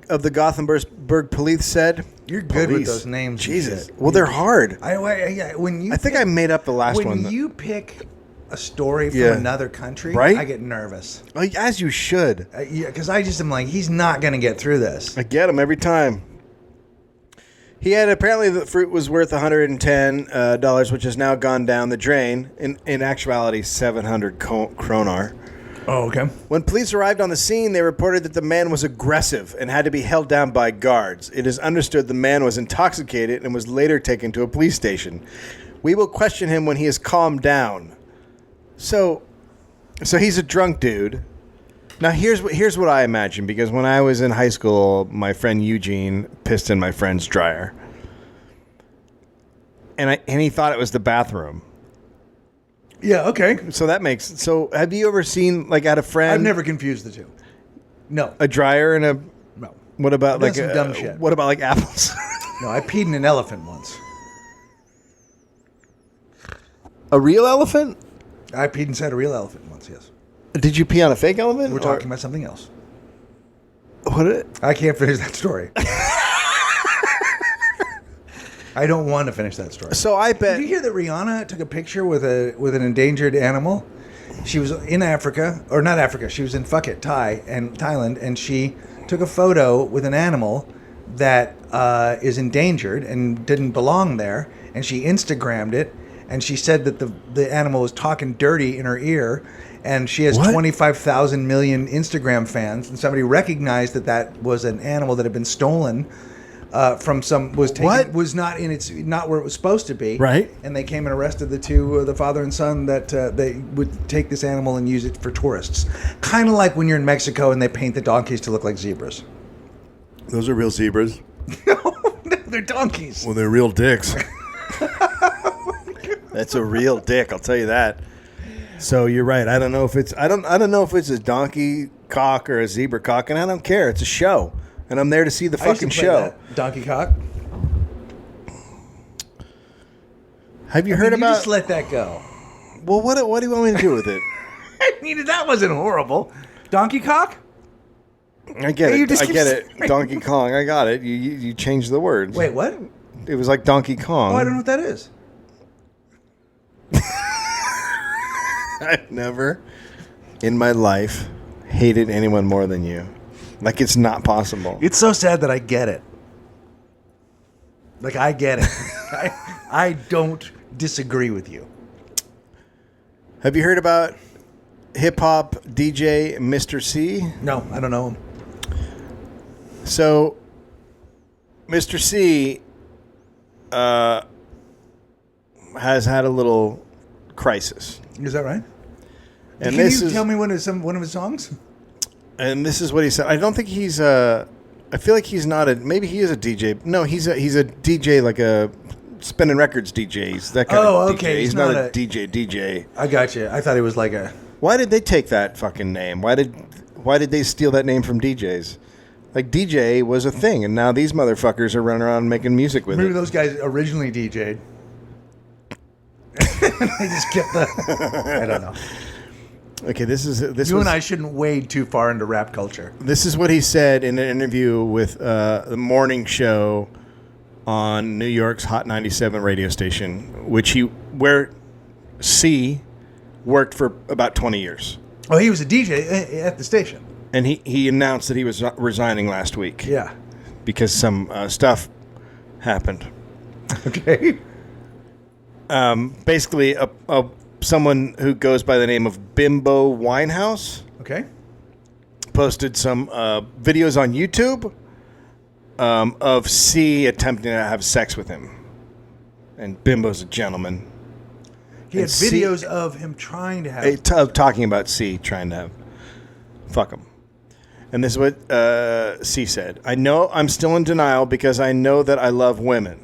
of the Gothenburg police said. You're good with those names. Jesus. Well, they're hard. I think I made up the last one. When you pick a story from another country, right? I get nervous. As you should. Because I just am like, he's not going to get through this. I get him every time. He had apparently the fruit was worth $110, which has now gone down the drain. In actuality, 700 kronar. Oh, okay. When police arrived on the scene, they reported that the man was aggressive and had to be held down by guards. It is understood the man was intoxicated and was later taken to a police station. We will question him when he is calmed down. So he's a drunk dude. Now here's what I imagine, because when I was in high school, my friend Eugene pissed in my friend's dryer, and he thought it was the bathroom. Yeah. Okay. So so have you ever seen, like, at a friend? I've never confused the two. No. A dryer and a. No. What about like some dumb shit. What about like apples? No, I peed in an elephant once. A real elephant? I peed inside a real elephant once. Yes. Did you pee on a fake elephant? We're talking about something else. What? I can't finish that story. I don't want to finish that story. So I bet. Did you hear that Rihanna took a picture with an endangered animal? She was in Africa, or not Africa. She was in Thailand, and she took a photo with an animal that is endangered and didn't belong there, and she Instagrammed it, and she said that the animal was talking dirty in her ear. And she has 25,000 million Instagram fans, and somebody recognized that was an animal that had been stolen from was not where it was supposed to be. Right. And they came and arrested the father and son that they would take this animal and use it for tourists. Kind of like when you're in Mexico and they paint the donkeys to look like zebras. Those are real zebras. No, they're donkeys. Well, they're real dicks. That's a real dick, I'll tell you that. So you're right. I don't know if it's a donkey cock or a zebra cock, and I don't care. It's a show, and I'm there to see the fucking show. Donkey cock. Have you heard about? Just let that go. Well, what do you want me to do with it? I mean, that wasn't horrible. Donkey cock. I get it. I get it. Donkey Kong. I got it. You changed the words. Wait, what? It was like Donkey Kong. Oh, I don't know what that is. I've never in my life hated anyone more than you. Like, it's not possible. It's so sad that I get it. Like, I get it. I don't disagree with you. Have you heard about hip-hop DJ Mr. C? No, I don't know him. So, Mr. C has had a little crisis. Is that right? And Can you tell me one of his songs? And this is what he said. I don't think he's I feel like he's not maybe he is a DJ. No, he's a DJ, like a spinning records DJ. He's that kind of DJ. Okay. He's not a DJ. I got you. I thought he was like a. Why did they take that fucking name? Why did they steal that name from DJs? Like, DJ was a thing, and now these motherfuckers are running around making music with Maybe it. those guys originally DJ'd. I just get I don't know. Okay, You and I shouldn't wade too far into rap culture. This is what he said in an interview with the morning show on New York's Hot 97 radio station, where C worked for about 20 years. Oh, he was a DJ at the station. And he announced that he was resigning last week. Yeah. Because some stuff happened. Okay. Basically, someone who goes by the name of Bimbo Winehouse Okay. posted some videos on YouTube of C attempting to have sex with him. And Bimbo's a gentleman. He had And C- videos of him trying to have. Talking about C trying to fuck him. And this is what C said. I know I'm still in denial because I know that I love women.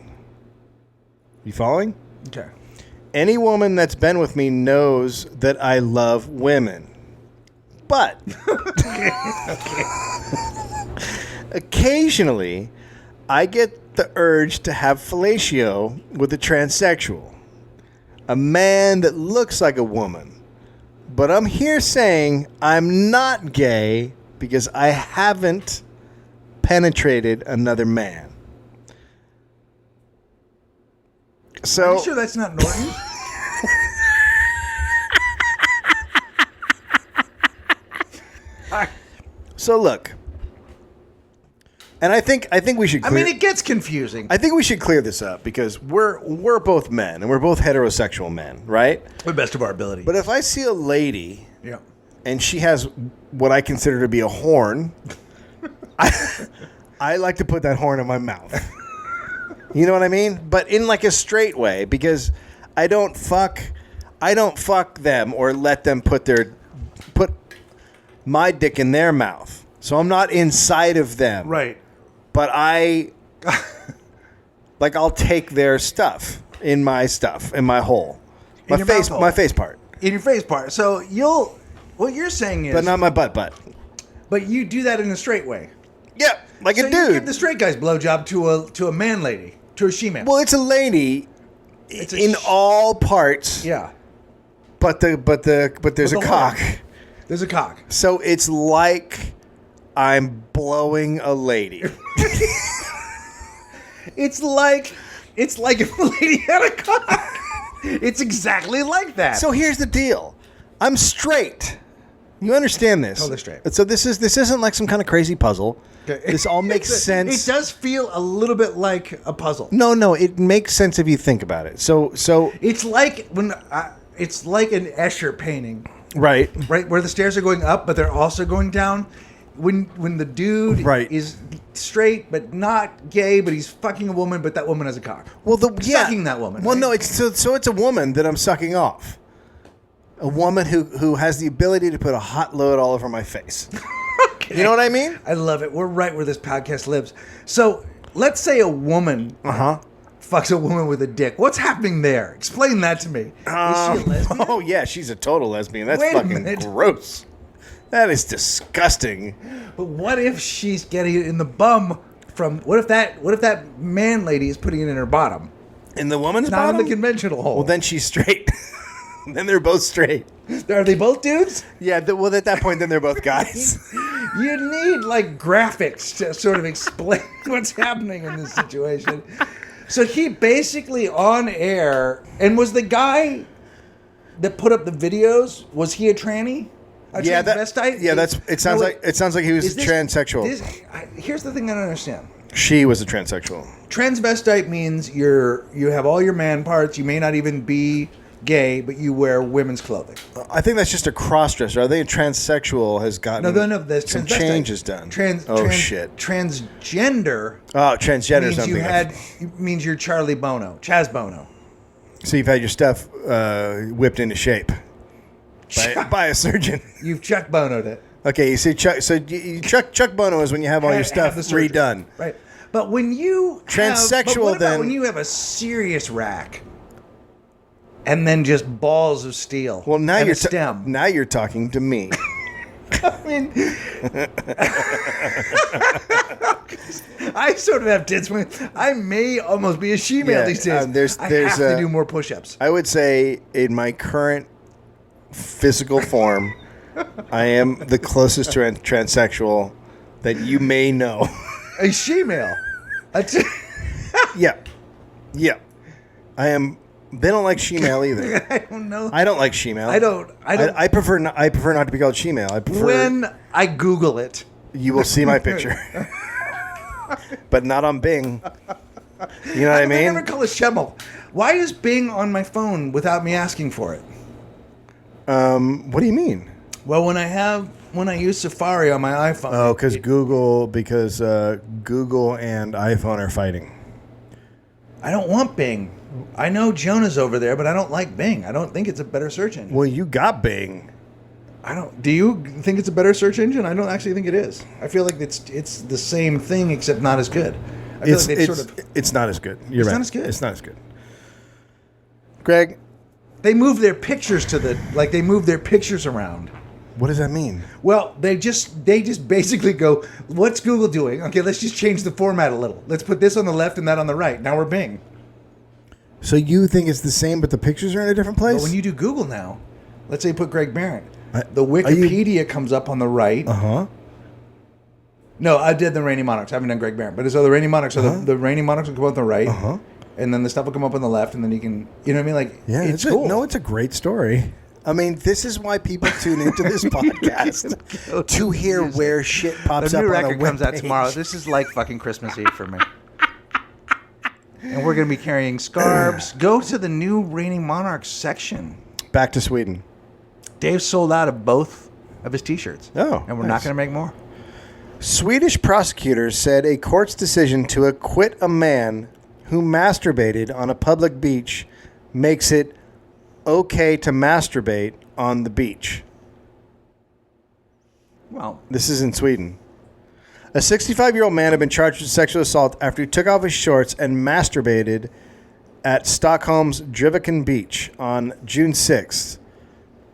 You following? Okay. Any woman that's been with me knows that I love women. But occasionally, I get the urge to have fellatio with a transsexual. A man that looks like a woman, But I'm here saying I'm not gay because I haven't penetrated another man. So Are you sure that's not Norton? So look, and I think we should. I mean, it gets confusing. I think we should clear this up because we're both men and we're both heterosexual men, right? The best of our ability. But if I see a lady yeah. and she has what I consider to be a horn, I like to put that horn in my mouth. You know what I mean? But in like a straight way, because I don't fuck them or let them put my dick in their mouth. So I'm not inside of them. Right. But I'll take their stuff in my hole. In your mouth hole. My face part. In your face part. So what you're saying is, But not my butt. but you do that in a straight way. Yeah, like So a you dude. give the straight guy's blowjob to a man lady, to a she-man. Well, it's a lady It's a in all parts. yeah. But there's With a the cock. horn. There's a cock. So it's like I'm blowing a lady. It's like if a lady had a cock. It's exactly like that. So here's the deal. I'm straight. You understand this? Totally straight. So this isn't like some kind of crazy puzzle. Okay. This all makes sense. It does feel a little bit like a puzzle. No, it makes sense if you think about it. So It's like it's like an Escher painting, right. right? Where the stairs are going up, but they're also going down. When the dude Right. is straight but not gay, but he's fucking a woman, but that woman has a cock. Well, Sucking that woman, Well, right? no, it's it's a woman that I'm sucking off. A woman who has the ability to put a hot load all over my face. Okay. You know what I mean? I love it. We're right where this podcast lives. So let's say a woman fucks a woman with a dick. What's happening there? Explain that to me. Is she a lesbian? Oh yeah, she's a total lesbian. That's Wait a fucking minute. gross. That is disgusting. But what if she's getting it in the bum from? What if that man lady is putting it in her bottom, In the woman's not in bottom? the conventional hole? Well, then she's straight. Then they're both straight. Are they both dudes? Yeah. Well, at that point, then they're both guys. You need like graphics to sort of explain what's happening in this situation. So he basically on air, and was the guy that put up the videos? Was he a tranny? A Yeah, transvestite? yeah. It sounds like he was Is this- transsexual. Here's the thing I don't understand. She was a transsexual. Transvestite means you have all your man parts. You may not even be gay, but you wear women's clothing. I think that's just a cross-dresser. I think a transsexual has gotten No. There's some transvestite. changes done. Shit. Transgender Oh, transgender means something. means you're Charlie Bono, Chaz Bono. So you've had your stuff whipped into shape by a surgeon. You've Chuck Bono'd it. Okay, you see, Chuck Bono is when you have all your stuff the surgery. redone. Right. But when you Transsexual, but what about then- when you have a serious rack and then just balls of steel. Well, now and you're a stem. now you're talking to me. I mean, I sort of have tits. I may almost be a she-male Yeah, these days. I there's have to a- do more push-ups. I would say in my current physical form, I am the closest to a transsexual that you may know. A she-male. Yeah. I am. They don't like she-male either. I don't know. I don't like she-male. I don't. I prefer not to be called she-male. I prefer When I Google it, you will see my picture, but not on Bing. You know what I I mean? never call it Schemmel. Why is Bing on my phone without me asking for it? What do you mean? Well, when I use Safari on my iPhone. Oh, because Google and iPhone are fighting. I don't want Bing. I know Jonah's over there, but I don't like Bing. I don't think it's a better search engine. Well, you got Bing. I don't. Do you think it's a better search engine? I don't actually think it is. I feel like it's the same thing except not as good. I feel like It's not as good. You're right. not as good. It's not as good. Greg, they move their pictures they move their pictures around. what does that mean? Well, they just basically go, what's Google doing? Okay, let's just change the format a little. Let's put this on the left and that on the right. Now we're Bing. So you think it's the same, but the pictures are in a different place? But when you do Google now, Let's say you put Greg Barron. I- The are you- Wikipedia comes up on the right. Uh-huh. No, I did the Reigning Monarchs. I haven't done Greg Barron. But so the Reigning Monarchs, so the Reigning Monarchs will come up on the right. Uh-huh. And then the stuff will come up on the left, and then you can, you know what I mean? Like, Yeah, it's cool. it's a great story. I mean, this is why people tune into this podcast to hear where shit pops the up new on a record comes out webpage. tomorrow. This is like fucking Christmas Eve for me. And we're going to be carrying scarves. Go to the new Reigning Monarchs section. Back to Sweden. Dave sold out of both of his T-shirts. Oh, and we're not nice. going to make more. Swedish prosecutors said a court's decision to acquit a man who masturbated on a public beach makes it okay to masturbate on the beach. Well, This is in Sweden. A 65-year-old man had been charged with sexual assault after he took off his shorts and masturbated at Stockholm's Driviken Beach on June 6th.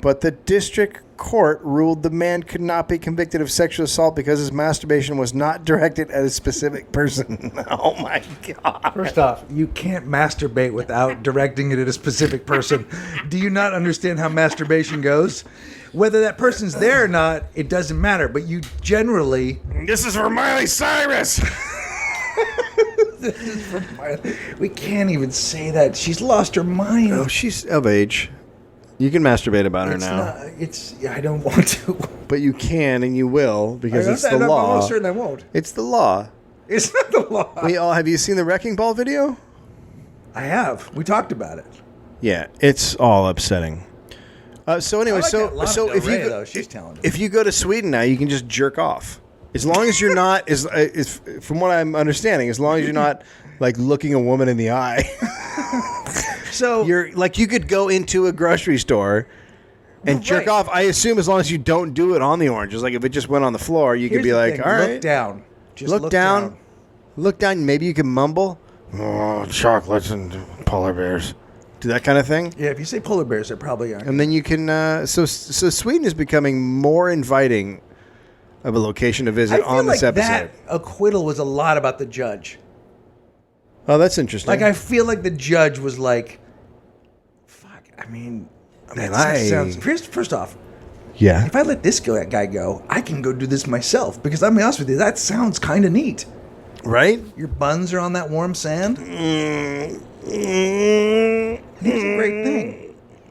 But the district court ruled the man could not be convicted of sexual assault because his masturbation was not directed at a specific person. Oh, my God. first off, you can't masturbate without directing it at a specific person. Do you not understand how masturbation goes? Whether that person's there or not, it doesn't matter. But you generally... This is for Miley Cyrus. We can't even say that. She's lost her mind. Oh, she's of age. You can masturbate about her It's now. not. I don't want to. But you can and you will because it's the I'm law. almost certain I won't. It's the law. It's not the law. Have you seen the Wrecking Ball video? I have. We talked about it. Yeah, it's all upsetting. So anyway, I like that Lana so Del if Rey, you go, though. She's talented. if you go to Sweden now, you can just jerk off. As long as you're not, is from what I'm understanding, as long as you're not like looking a woman in the eye, So you're like you could go into a grocery store and jerk right. off. I assume as long as you don't do it on the oranges, like if it just went on the floor, you could here's be the like, thing. all right, Look down. Just look down. Look down. Maybe you can mumble, oh, chocolates and polar bears, do that kind of thing. Yeah, if you say polar bears, they probably are. And then you can. So Sweden is becoming more inviting of a location to visit I feel on this like episode. that acquittal was a lot about the judge. Oh, that's interesting. Like I feel like the judge was like, "Fuck." I mean, Man, that sounds. First off, yeah. if I let this guy go, I can go do this myself. Because I'm be honest with you, that sounds kind of neat. Right? Your buns are on that warm sand. Mm. It's a great thing.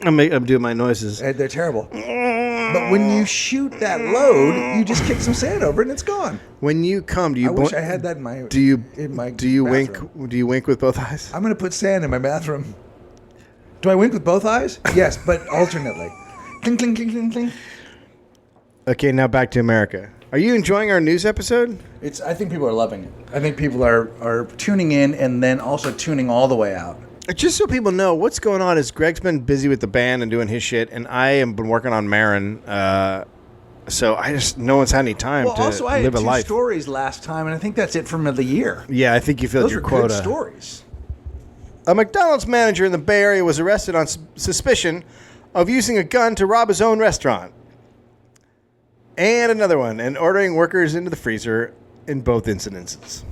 I'm doing my noises. They're terrible. But when you shoot that load, you just kick some sand over it and it's gone. When you come, do you? I wish I had that in my. Do you? In my Do you bathroom. wink? Do you wink with both eyes? I'm gonna put sand in my bathroom. Do I wink with both eyes? Yes, but alternately. Cling, cling, cling, cling, cling. Okay, now back to America. Are you enjoying our news episode? I think people are loving it. I think people are tuning in and then also tuning all the way out. Just so people know, what's going on is Greg's been busy with the band and doing his shit, and I have been working on Marin. So no one's had any time Well, to also I had live a two life. stories last time, and I think that's it from the year. Yeah, I think you filled Those your were quota. good stories. A McDonald's manager in the Bay Area was arrested on suspicion of using a gun to rob his own restaurant. And another one, and ordering workers into the freezer in both incidences.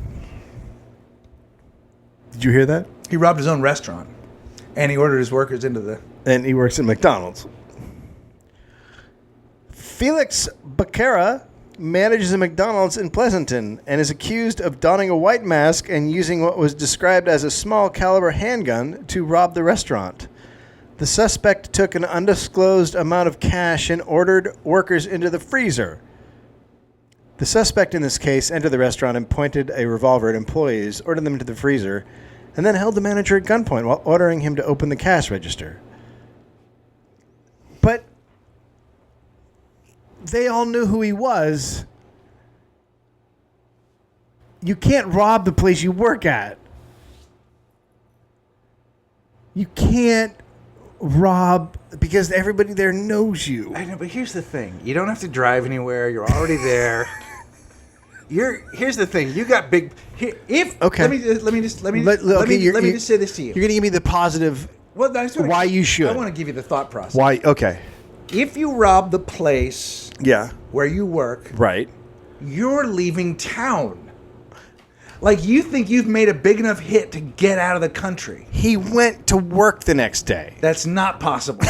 Did you hear that? He robbed his own restaurant, and he ordered his workers into the. And he works at McDonald's. Felix Becerra manages a McDonald's in Pleasanton and is accused of donning a white mask and using what was described as a small caliber handgun to rob the restaurant. The suspect took an undisclosed amount of cash and ordered workers into the freezer. The suspect in this case entered the restaurant and pointed a revolver at employees, ordered them into the freezer, and then held the manager at gunpoint while ordering him to open the cash register. But they all knew who he was. You can't rob the place you work at. You can't rob because everybody there knows you. I know, but here's the thing: you don't have to drive anywhere. You're already there. Here's the thing: you got big. Okay. Let me just say this to you. You're gonna give me the positive. Well, that's what why you should. I want to give you the thought process. Why? Okay. If you rob the place Yeah. where you work, Right. you're leaving town. Like you think you've made a big enough hit to get out of the country. He went to work the next day. That's not possible.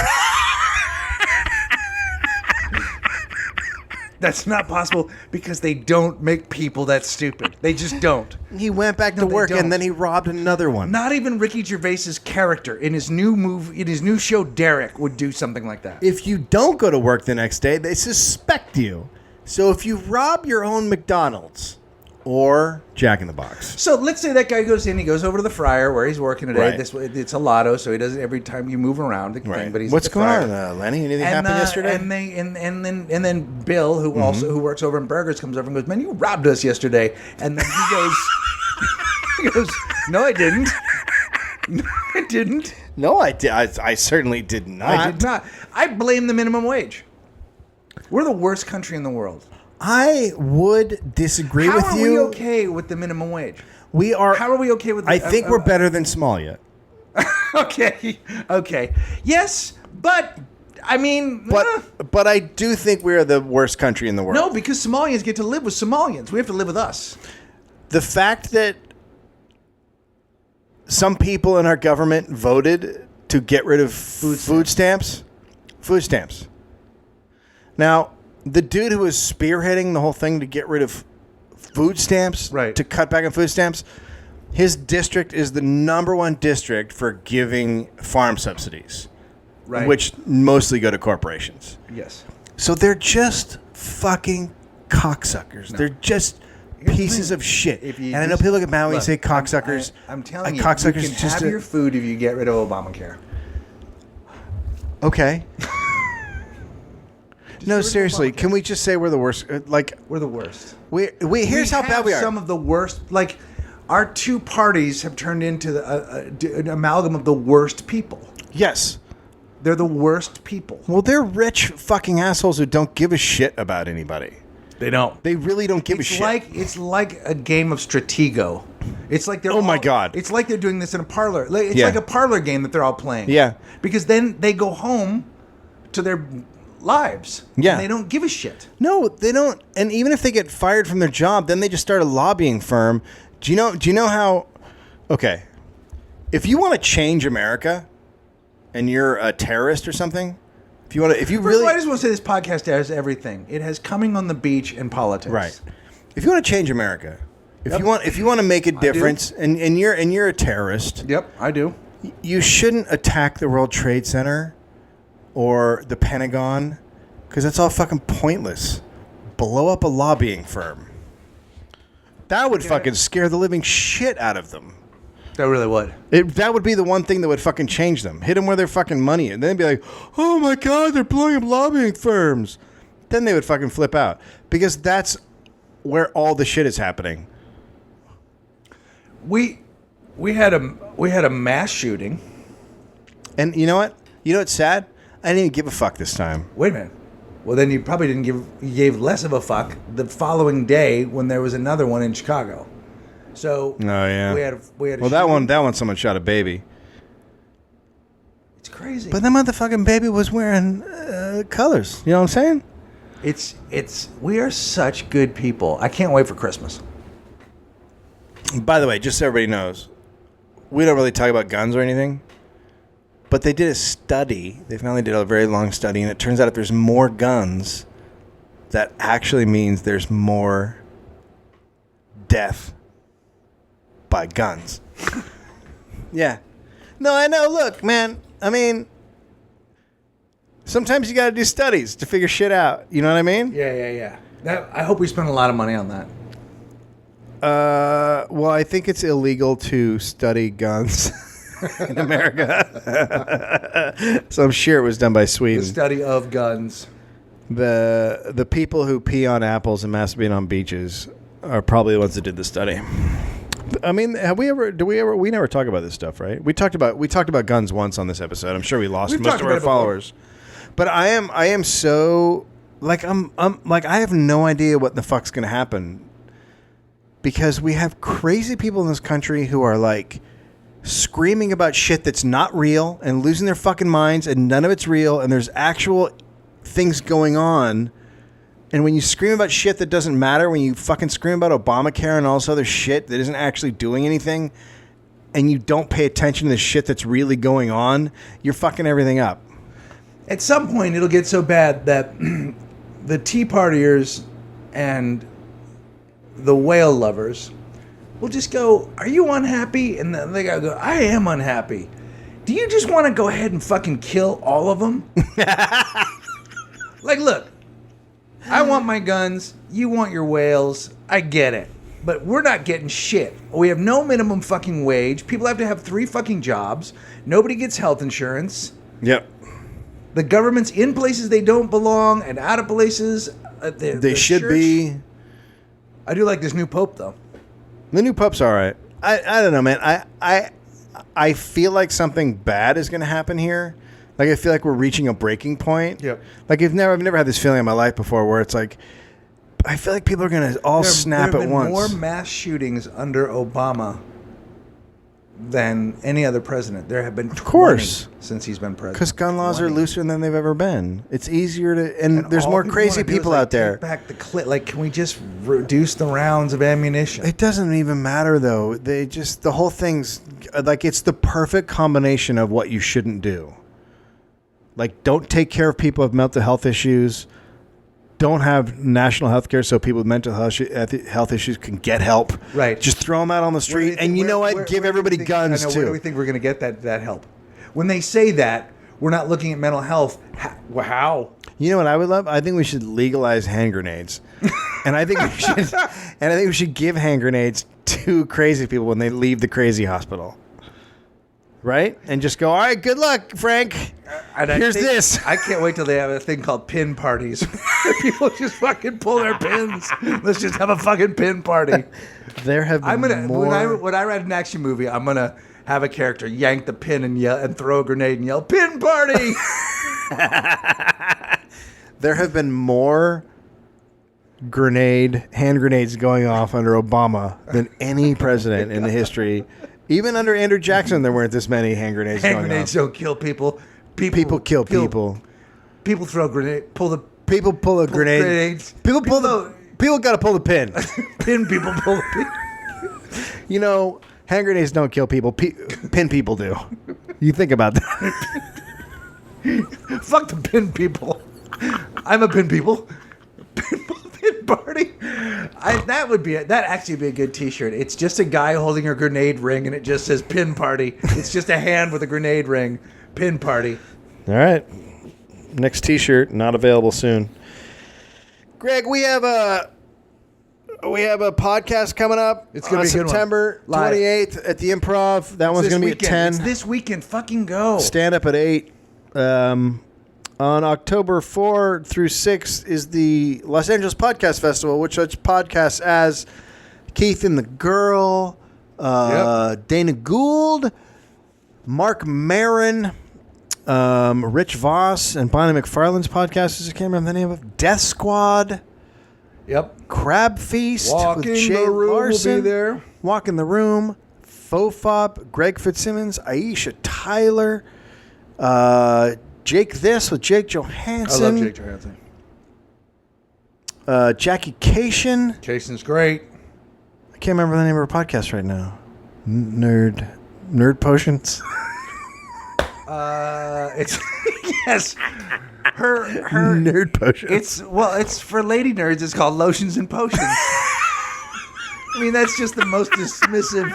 That's not possible because they don't make people that stupid. They just don't. He went back to they work don't. and then he robbed another one. Not even Ricky Gervais's character in his new show Derek would do something like that. If you don't go to work the next day, they suspect you. So if you rob your own McDonald's or Jack in the Box. So let's say that guy goes in, he goes over to the fryer where he's working today. Right. It's a lotto, so he does it every time you move around the thing. But he's What's at the going fryer. on, Lenny? Anything happened yesterday? And then Bill, who works over in Burgers, comes over and goes, "Man, you robbed us yesterday." And then he goes, "No, I didn't. No, I didn't. No, I did. I certainly did not. I did not. I blame the minimum wage. We're the worst country in the world. I would disagree with you. How are we okay with the minimum wage? We are. How are we okay with? I think we're better than Somalia. Okay. Yes, but I mean, But I do think we are the worst country in the world. no, because Somalians get to live with Somalians. We have to live with us. The fact that some people in our government voted to get rid of food stamps. Now, the dude who was spearheading the whole thing to get rid of food stamps, Right. to cut back on food stamps, his district is the #1 district for giving farm subsidies, Right. which mostly go to corporations. Yes. So they're just fucking cocksuckers. They're just pieces of shit. And I know people get mad when you say cocksuckers. I'm telling you, cocksuckers you is can just have your food if you get rid of Obamacare. Okay. No, get rid of seriously. Obamacare. Can we just say we're the worst? Like, We're the worst. we here's how bad we are. Some of the worst. Like, our two parties have turned into an amalgam of the worst people. Yes. They're the worst people. Well, they're rich fucking assholes who don't give a shit about anybody. They don't. They really don't give a shit. It's like a game of Stratego. It's like they're. Oh my God. It's like they're doing this in a parlor. It's Yeah. like a parlor game that they're all playing. Yeah. Because then they go home to their lives. Yeah. And they don't give a shit. No, they don't. And even if they get fired from their job, then they just start a lobbying firm. Do you know how? Okay, if you want to change America, and you're a terrorist or something, if you First of all, really I just want to say this podcast has everything. It has coming on the beach and politics. right, if you want to change America, if you want to make a difference, and you're a terrorist, Yep, I do. you shouldn't attack the World Trade Center or the Pentagon, because that's all fucking pointless. Blow up a lobbying firm. That would fucking scare the living shit out of them. That really would. That would be the one thing that would fucking change them. Hit them where their fucking money is. And then they'd be like, oh my God, they're blowing up lobbying firms. Then they would fucking flip out. Because that's where all the shit is happening. We had a mass shooting. And you know what? You know what's sad? I didn't even give a fuck this time. Wait a minute. Well, then you probably you gave less of a fuck the following day when there was another one in Chicago. So Oh yeah. we had a well, that one someone shot a baby. It's crazy. But that motherfucking baby was wearing colors. You know what I'm saying? We are such good people. I can't wait for Christmas. By the way, just so everybody knows, we don't really talk about guns or anything. But they did a study. They finally did a very long study, and it turns out if there's more guns, that actually means there's more death by guns. Yeah. No, I know. Look, man. I mean, sometimes you got to do studies to figure shit out. You know what I mean? Yeah. I hope we spend a lot of money on that. Well, I think it's illegal to study guns. In America. So I'm sure it was done by Sweden. The study of guns. The people who pee on apples and masturbate on beaches are probably the ones that did the study. I mean, we never talk about this stuff, right? We talked about guns once on this episode. I'm sure we lost most of our followers. But I am so like I'm like I have no idea what the fuck's going to happen, because we have crazy people in this country who are like screaming about shit that's not real and losing their fucking minds, and none of it's real, and there's actual things going on. And when you scream about shit that doesn't matter, when you fucking scream about Obamacare and all this other shit that isn't actually doing anything, and you don't pay attention to the shit that's really going on, you're fucking everything up. At some point, it'll get so bad that the Tea Partiers and the whale lovers will just go, "Are you unhappy?" And then they gotta go, "I am unhappy." Do you just want to go ahead and fucking kill all of them? Like, look, I want my guns. You want your whales. I get it. But we're not getting shit. We have no minimum fucking wage. People have to have 3 fucking jobs. Nobody gets health insurance. Yep. The government's in places they don't belong and out of places They should church- be. I do like this new pope, though. The new Pope's all right. I don't know, man. I feel like something bad is going to happen here. Like, I feel like we're reaching a breaking point. Yep. Like, I've never had this feeling in my life before where it's like, I feel like people are going to all snap there at have been once. more mass shootings under Obama than any other president. There have been 20 course. since he's been president. Because gun laws are 20. looser than they've ever been. It's easier to, and there's all more people crazy wanna do is, people like, out there. Take back the clip. Like, can we just reduce the rounds of ammunition? It doesn't even matter though. The whole thing's like, it's the perfect combination of what you shouldn't do. Like, don't take care of people with mental health issues. Don't have national health care so people with mental health issues can get help. Right. Just throw them out on the street. And you know what? Give everybody guns I know, Where do too. we think we're going to get that help? When they say that, we're not looking at mental health. How? You know what I would love? I think we should legalize hand grenades. And I think we should give hand grenades to crazy people when they leave the crazy hospital. Right? And just go, all right, good luck, Frank. And Here's this. I can't wait till they have a thing called pin parties. People just fucking pull their pins. Let's just have a fucking pin party. There have been I'm gonna more. when I write an action movie, I'm gonna have a character yank the pin and yell and throw a grenade and yell "pin party." There have been more hand grenades going off under Obama than any president in the history. Even under Andrew Jackson, there weren't this many hand grenades Hand going grenades off. don't kill people. People kill people. People throw grenade. Pull the People pull a grenade. grenades. People pull the. People got to pull the pin. pin people. Pull the pin. You know, hand grenades don't kill people. Pin people do. You think about that. Fuck the pin people. I'm a pin people. Pin party. That actually be a good T-shirt. It's just a guy holding a grenade ring, and it just says "pin party." It's just a hand with a grenade ring. Pin party. All right. Next T-shirt, not available soon. Greg, we have a podcast coming up. It's gonna on be a good one. September Live. 28th at the Improv. That one's This going to be at weekend. 10. It's this weekend. Fucking go. Stand up at 8. On October 4 through 6 is the Los Angeles Podcast Festival, which such podcasts as Keith and the Girl, Dana Gould, Mark Maron, Rich Voss, and Bonnie McFarlane's podcast. I can't remember the name of it. Death Squad, Yep. Crab Feast Walking with Jay the Room Larson. will be there. Walk in the Room, Fofop, Greg Fitzsimmons, Aisha Tyler, Jake This with Jake I Johansson. love Jake Johansson. Jackie Cation. Jason's great. I can't remember the name of her podcast right now. Nerd Potions. It's yes. Her Nerd Potions. It's for lady nerds. It's called Lotions and Potions. I mean, that's just the most dismissive,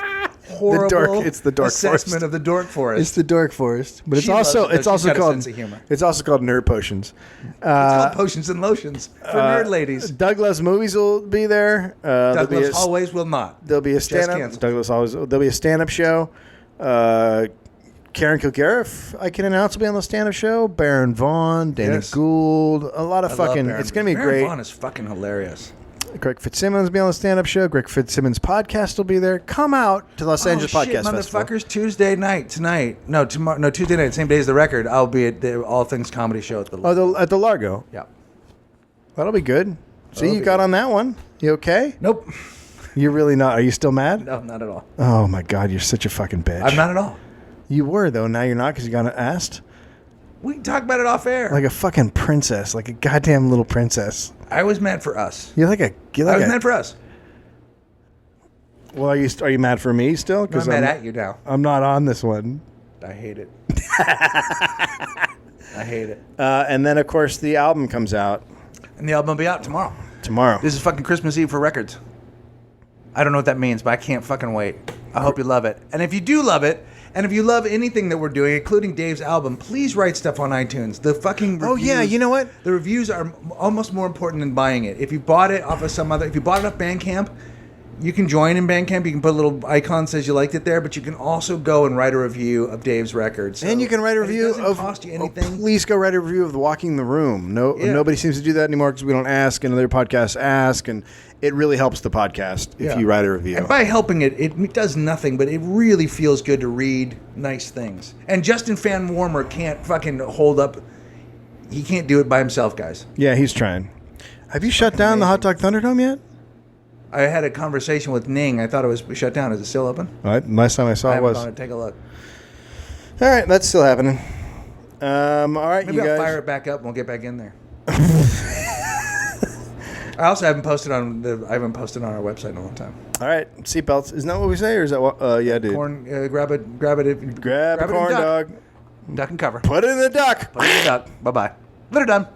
horrible it's the dark assessment forest. of the dork forest. It's the Dork Forest, but She loves it, though. it's She's also got a called sense of humor. It's also called Nerd Potions. It's called Potions and Lotions for nerd ladies. Douglas Movies will be there. Douglas always will not. There'll be a Just stand-up. canceled. Douglas always. There'll be a stand-up show. Karen Kilgariff, I can announce, will be on the stand-up show. Baron Vaughn, Dana Yes. Gould, a lot of I love fucking. Baron. It's gonna be Baron great. Vaughn is fucking hilarious. Greg Fitzsimmons will be on the stand-up show. Greg Fitzsimmons podcast will be there. Come out to Los Angeles shit, Podcast Festival. motherfuckers! Tuesday night tonight. No, tomorrow. No, Tuesday night. Same day as the record. I'll be at the All Things Comedy Show at the. At the Largo. Yeah. That'll be good. See, That'll you be got good. on that one. You okay? Nope. You're really not. Are you still mad? No, not at all. Oh my God, you're such a fucking bitch. I'm not at all. You were though. Now you're not because you got asked. We can talk about it off air. Like a fucking princess, like a goddamn little princess. I was mad for us. You're like a. You're I like was a mad for us. well, are you mad for me still? I'm Because mad at you now. I'm not on this one. I hate it. I hate it. And then of course the album comes out. And the album will be out tomorrow. Tomorrow. This is fucking Christmas Eve for records. I don't know what that means, but I can't fucking wait. I hope you love it. And if you do love it, and if you love anything that we're doing, including Dave's album, please write stuff on iTunes. The fucking reviews, Oh, yeah, you know what? The reviews are almost more important than buying it. If you bought it off of if you bought it off Bandcamp, you can join in Bandcamp. You can put a little icon that says you liked it there, but you can also go and write a review of Dave's records. And you can write a review it doesn't cost you anything. Please go write a review of the Walking the Room. Nobody seems to do that anymore because we don't ask, and other podcasts ask, and it really helps the podcast if you write a review. And by helping it does nothing, but it really feels good to read nice things. And Justin Fan Warmer can't fucking hold up. He can't do it by himself, guys. Yeah, he's trying. Have you shut down the Hot Dog Thunderdome yet? I had a conversation with Ning. I thought it was shut down. Is it still open? All right, last time I saw it was. Gone to take a look. All right, that's still happening. All right, Maybe you I'll guys. fire it back up and we'll get back in there. I also haven't posted on our website in a long time. All right, seatbelts. Isn't that what we say, or is that what? Yeah, dude. Corn, grab it. Grab a it corn and dog. Duck and cover. Put it in the duck. Put it in the duck. Bye bye. Let her done.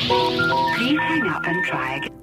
Please hang up and try again.